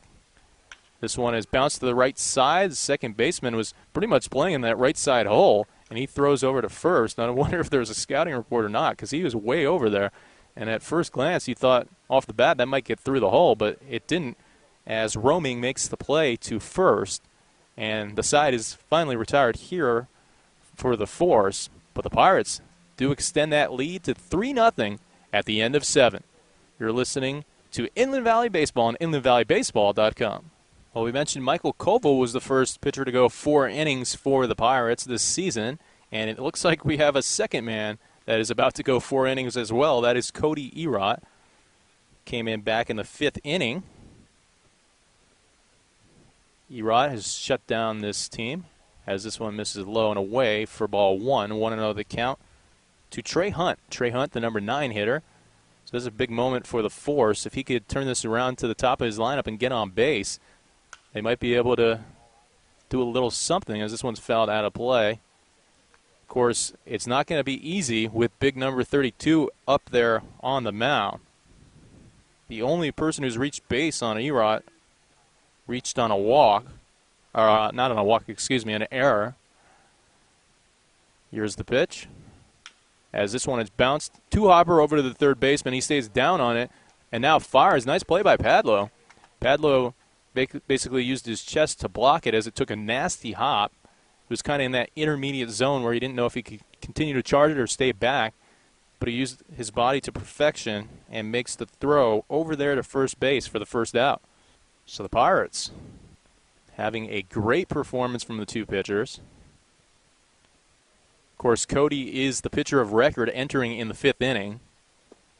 This one is bounced to the right side. The second baseman was pretty much playing in that right side hole, and he throws over to first. Now, I wonder if there's a scouting report or not, because he was way over there. And at first glance, you thought off the bat that might get through the hole, but it didn't, as Roaming makes the play to first. And the side is finally retired here for the Force, but the Pirates do extend that lead to 3-0 at the end of 7. You're listening to Inland Valley Baseball on inlandvalleybaseball.com. Well, we mentioned Michael Koval was the first pitcher to go 4 innings for the Pirates this season, and it looks like we have a second man that is about to go 4 innings as well. That is Cody Erott. Came in back in the 5th inning. Erott has shut down this team as this one misses low and away for ball 1. 1-0 the count to Trey Hunt. Trey Hunt, the number 9 hitter. So this is a big moment for the Force. If he could turn this around to the top of his lineup and get on base, they might be able to do a little something as this one's fouled out of play. Of course, it's not going to be easy with big number 32 up there on the mound. The only person who's reached base on Erott reached on a walk, or not on a walk, excuse me, an error. Here's the pitch. As this one is bounced to Hopper over to the third baseman. He stays down on it and now fires. Nice play by Padlo. Padlo basically used his chest to block it as it took a nasty hop. It was kind of in that intermediate zone where he didn't know if he could continue to charge it or stay back, but he used his body to perfection and makes the throw over there to first base for the first out. So the Pirates having a great performance from the two pitchers. Of course, Cody is the pitcher of record entering in the 5th inning,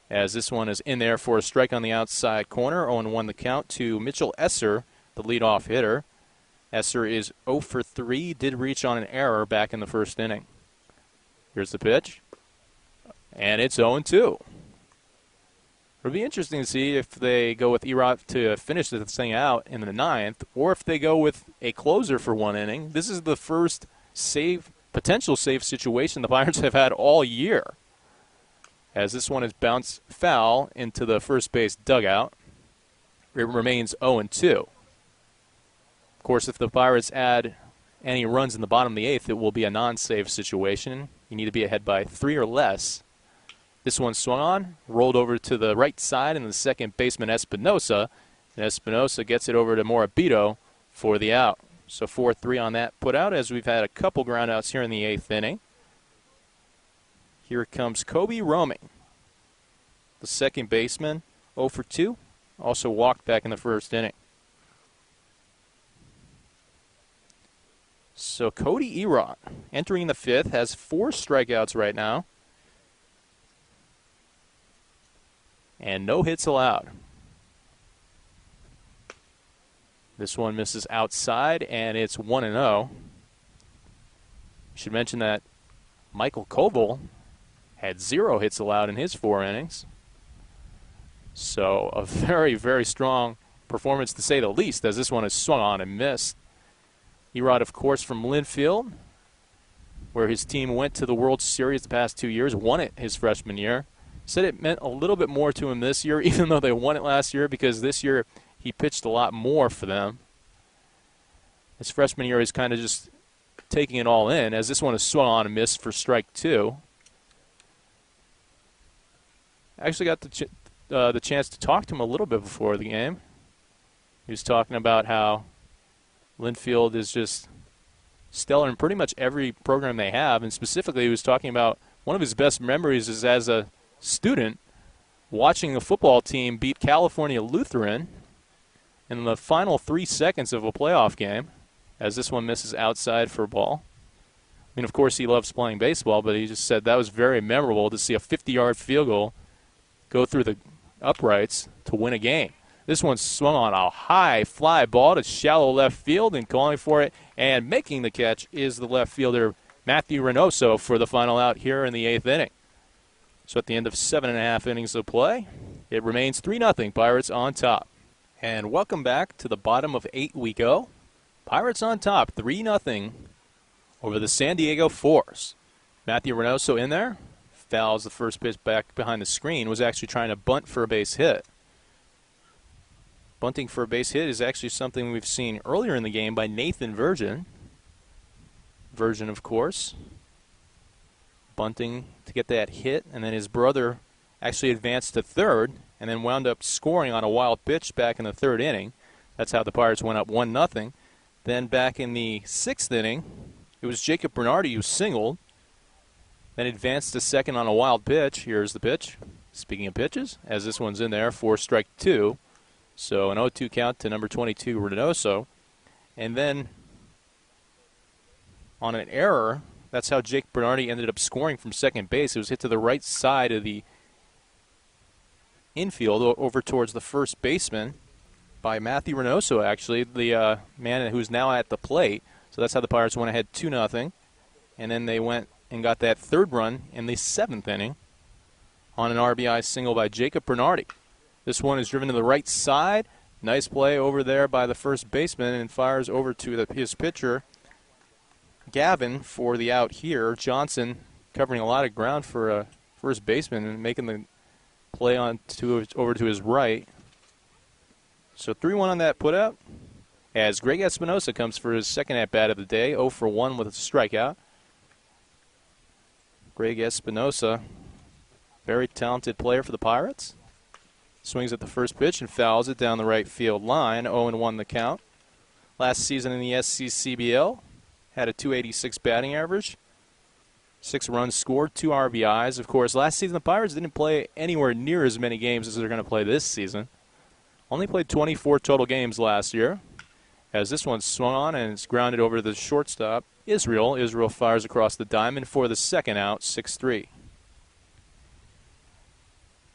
as this one is in there for a strike on the outside corner. 0-1 the count to Mitchell Esser, the leadoff hitter. Esser is 0 for 3, did reach on an error back in the 1st inning. Here's the pitch, and it's 0-2. It'll be interesting to see if they go with Erott to finish this thing out in the 9th, or if they go with a closer for 1 inning. This is the first potential save situation the Pirates have had all year, as this one is bounced foul into the first base dugout. It remains 0-2. Of course, if the Pirates add any runs in the bottom of the 8th, it will be a non-save situation. You need to be ahead by 3 or less. This one swung on, rolled over to the right side, and the second baseman Espinosa. And Espinosa gets it over to Morabito for the out. So 4-3 on that put out, as we've had a couple groundouts here in the 8th inning. Here comes Kobe Roaming, the second baseman, 0 for 2. Also walked back in the 1st inning. So Cody Erott, entering the 5th, has 4 strikeouts right now. And no hits allowed. This one misses outside, and it's 1-0. Should mention that Michael Koval had 0 hits allowed in his 4 innings. So a very, very strong performance, to say the least, as this one is swung on and missed. Erott, of course, from Linfield, where his team went to the World Series the past 2 years, won it his freshman year. Said it meant a little bit more to him this year, even though they won it last year, because this year he pitched a lot more for them. His freshman year is kind of just taking it all in, as this one is swung on and missed for strike 2. I actually got the chance to talk to him a little bit before the game. He was talking about how Linfield is just stellar in pretty much every program they have, and specifically he was talking about one of his best memories is as a student watching the football team beat California Lutheran in the final 3 seconds of a playoff game, as this one misses outside for a ball. I mean, of course, he loves playing baseball, but he just said that was very memorable to see a 50-yard field goal go through the uprights to win a game. This one swung on a high fly ball to shallow left field, and calling for it and making the catch is the left fielder Matthew Reynoso for the final out here in the 8th inning. So at the end of 7.5 innings of play, it remains 3-0 Pirates on top. And welcome back to the bottom of 8 we go. Pirates on top, 3-0 over the San Diego Force. Matthew Reynoso in there. Fouls the first pitch back behind the screen. Was actually trying to bunt for a base hit. Bunting for a base hit is actually something we've seen earlier in the game by Nathan Virgin. Virgin, of course, bunting to get that hit, and then his brother actually advanced to third and then wound up scoring on a wild pitch back in the third inning. That's how the Pirates went up 1-0. Then back in the sixth inning, it was Jacob Bernardi who singled, then advanced to second on a wild pitch. Here's the pitch. Speaking of pitches, as this one's in there for strike 2. So an 0-2 count to number 22, Reynoso. And then on an error, that's how Jake Bernardi ended up scoring from second base. It was hit to the right side of the infield over towards the first baseman by Matthew Reynoso, actually, the man who's now at the plate. So that's how the Pirates went ahead 2-0. And then they went and got that third run in the seventh inning on an RBI single by Jacob Bernardi. This one is driven to the right side. Nice play over there by the first baseman and fires over to his pitcher, Gavin, for the out here. Johnson covering a lot of ground for a first baseman and making the play over to his right. So 3-1 on that putout as Greg Espinosa comes for his second at-bat of the day, 0 for 1 with a strikeout. Greg Espinosa, very talented player for the Pirates. Swings at the first pitch and fouls it down the right field line. 0-1 the count. Last season in the SCCBL, had a .286 batting average. 6 runs scored, 2 RBIs. Of course, last season the Pirates didn't play anywhere near as many games as they're going to play this season. Only played 24 total games last year. As this one swung on and it's grounded over to the shortstop, Israel. Israel fires across the diamond for the second out, 6-3.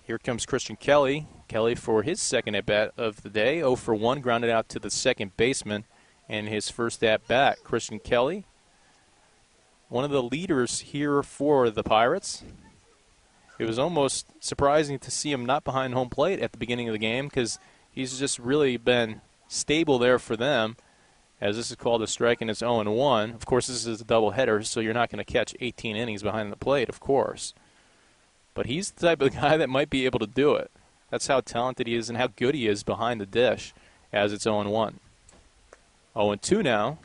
Here comes Christian Kelly. Kelly for his second at-bat of the day. 0 for 1, grounded out to the second baseman. And his first at-bat, Christian Kelly, one of the leaders here for the Pirates. It was almost surprising to see him not behind home plate at the beginning of the game because he's just really been stable there for them, as this is called a strike and it's 0-1. Of course, this is a doubleheader, so you're not going to catch 18 innings behind the plate, of course. But he's the type of guy that might be able to do it. That's how talented he is and how good he is behind the dish, as it's 0-1. 0-2 now,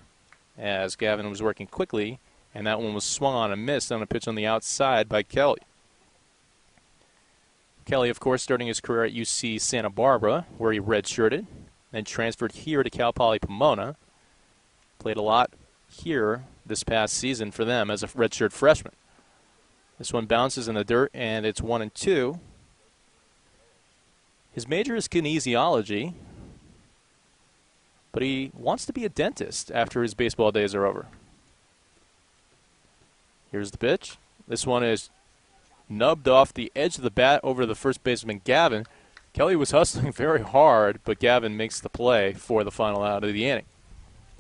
as Gavin was working quickly, and that one was swung on and missed on a pitch on the outside by Kelly. Kelly, of course, starting his career at UC Santa Barbara, where he redshirted, then transferred here to Cal Poly Pomona. Played a lot here this past season for them as a redshirt freshman. This one bounces in the dirt, and it's 1-2. His major is kinesiology, but he wants to be a dentist after his baseball days are over. Here's the pitch. This one is nubbed off the edge of the bat over the first baseman, Gavin. Kelly was hustling very hard, but Gavin makes the play for the final out of the inning.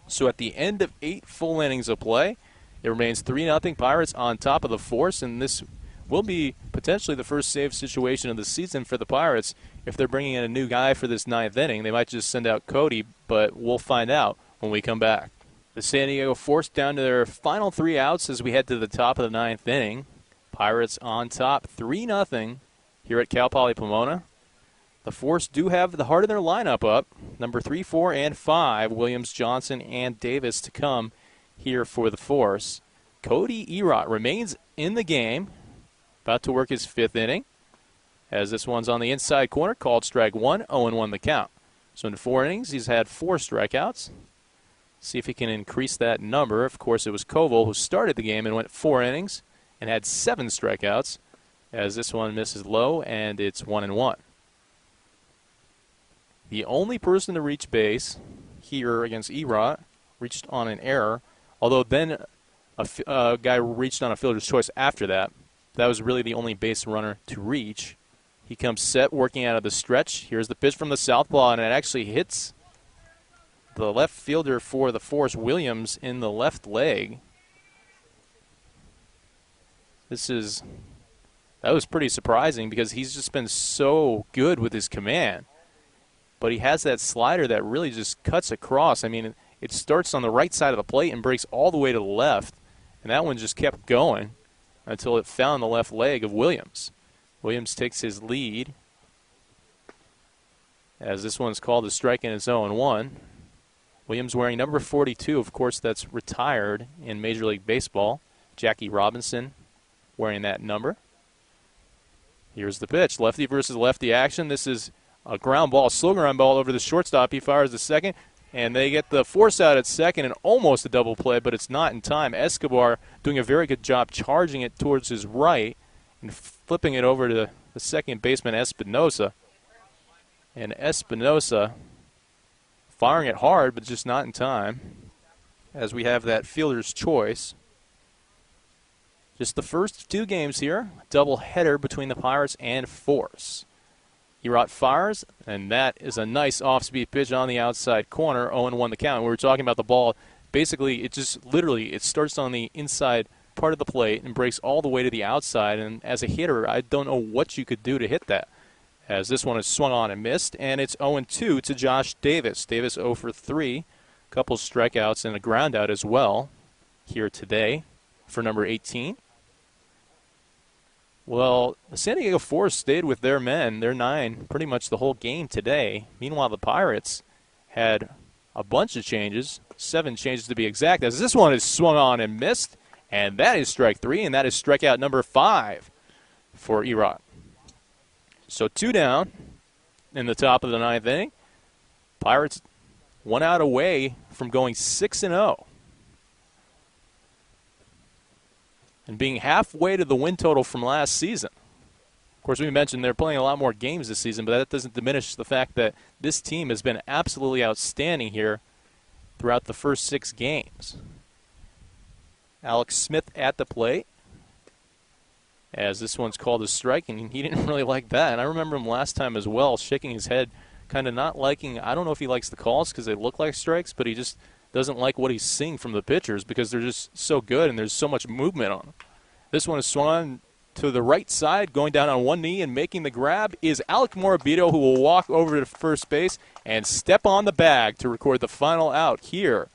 So at the end of 8 full innings of play, it remains 3-0 Pirates on top of the Force, and this will be potentially the first save situation of the season for the Pirates. If they're bringing in a new guy for this 9th inning, they might just send out Cody, but we'll find out when we come back. The San Diego Force down to their final 3 outs as we head to the top of the 9th inning. Pirates on top 3-0 here at Cal Poly Pomona. The Force do have the heart of their lineup up. Number 3, 4, and 5, Williams, Johnson, and Davis to come here for the Force. Cody Erott remains in the game, about to work his 5th inning, as this one's on the inside corner, called strike 1, 0-1 the count. So in 4 innings, he's had 4 strikeouts. See if he can increase that number. Of course, it was Koval who started the game and went 4 innings and had 7 strikeouts, as this one misses low, and it's 1-1. The only person to reach base here against Erott reached on an error, although then a guy reached on a fielder's choice after that. That was really the only base runner to reach. He comes set, working out of the stretch. Here's the pitch from the southpaw, and it actually hits the left fielder for the Force, Williams, in the left leg. That was pretty surprising because he's just been so good with his command. but he has that slider that really just cuts across. I mean, it starts on the right side of the plate and breaks all the way to the left, and that one just kept going until it found the left leg of Williams. Williams takes his lead as this one's called a strike and it's 0-1. Williams wearing number 42, of course, that's retired in Major League Baseball. Jackie Robinson wearing that number. Here's the pitch. Lefty versus lefty action. This is a ground ball, slow ground ball over the shortstop. He fires the second, and they get the force out at second and almost a double play, but it's not in time. Escobar doing a very good job charging it towards his right and flipping it over to the second baseman, Espinosa. And Espinosa firing it hard, but just not in time, as we have that fielder's choice. Just the first two games here, double header between the Pirates and Force. Erot fires, and that is a nice off-speed pitch on the outside corner, 0-1 the count. We were talking about the ball. Basically, it just literally, it starts on the inside part of the plate and breaks all the way to the outside, and as a hitter, I don't know what you could do to hit that, as this one is swung on and missed, and it's 0-2 to Josh Davis. Davis 0 for 3, a couple strikeouts and a ground out as well here today for number 18. Well, the San Diego Force stayed with their men, their 9, pretty much the whole game today. Meanwhile, the Pirates had a bunch of changes, 7 changes to be exact, as this one is swung on and missed, and that is strike 3, and that is strikeout number 5 for Erot. So 2 down in the top of the 9th inning. Pirates 1 out away from going 6-0. And being halfway to the win total from last season. Of course, we mentioned they're playing a lot more games this season, but that doesn't diminish the fact that this team has been absolutely outstanding here throughout the first 6 games. Alex Smith at the plate, as this one's called a strike, and he didn't really like that. And I remember him last time as well, shaking his head, kind of not liking, I don't know if he likes the calls because they look like strikes, but he just doesn't like what he's seeing from the pitchers because they're just so good and there's so much movement on them. This one is swung on to the right side, going down on one knee and making the grab is Alec Morabito, who will walk over to first base and step on the bag to record the final out here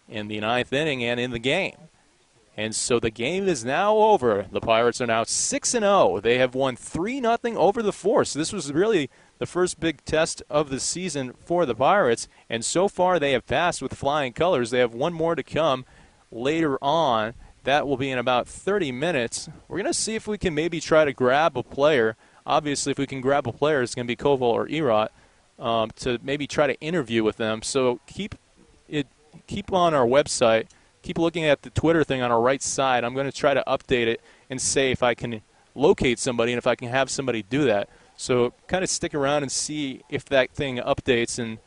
in the 9th inning and in the game. And so the game is now over. The Pirates are now 6-0. They have won 3-0 over the Force. This was really the first big test of the season for the Pirates, and so far they have passed with flying colors. They have one more to come later on. That will be in about 30 minutes. We're going to see if we can maybe try to grab a player. Obviously, if we can grab a player, it's going to be Koval or Erot to maybe try to interview with them. So keep on our website. Keep looking at the Twitter thing on our right side. I'm going to try to update it and say if I can locate somebody and if I can have somebody do that. So kind of stick around and see if that thing updates, and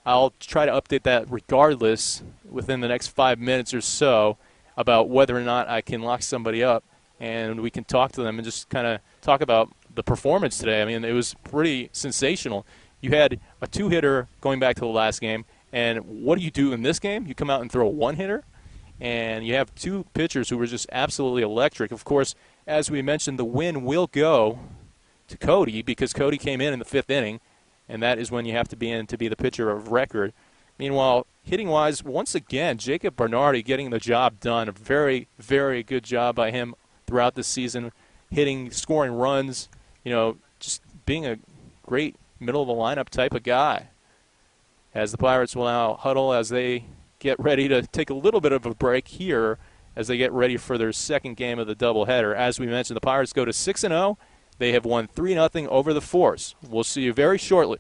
I'll try to update that regardless within the next 5 minutes or so about whether or not I can lock somebody up and we can talk to them and just kind of talk about the performance today. I mean, it was pretty sensational. You had a 2-hitter going back to the last game, and what do you do in this game? You come out and throw a 1-hitter, and you have 2 pitchers who were just absolutely electric. Of course, as we mentioned, the win will go to Cody because Cody came in the 5th inning, and that is when you have to be in to be the pitcher of record. Meanwhile, hitting-wise, once again, Jacob Bernardi getting the job done. A very, very good job by him throughout the season, hitting, scoring runs, just being a great middle-of-the-lineup type of guy. As the Pirates will now huddle as they get ready to take a little bit of a break here as they get ready for their second game of the doubleheader. As we mentioned, the Pirates go to 6-0. They have won 3-0 over the Force. We'll see you very shortly.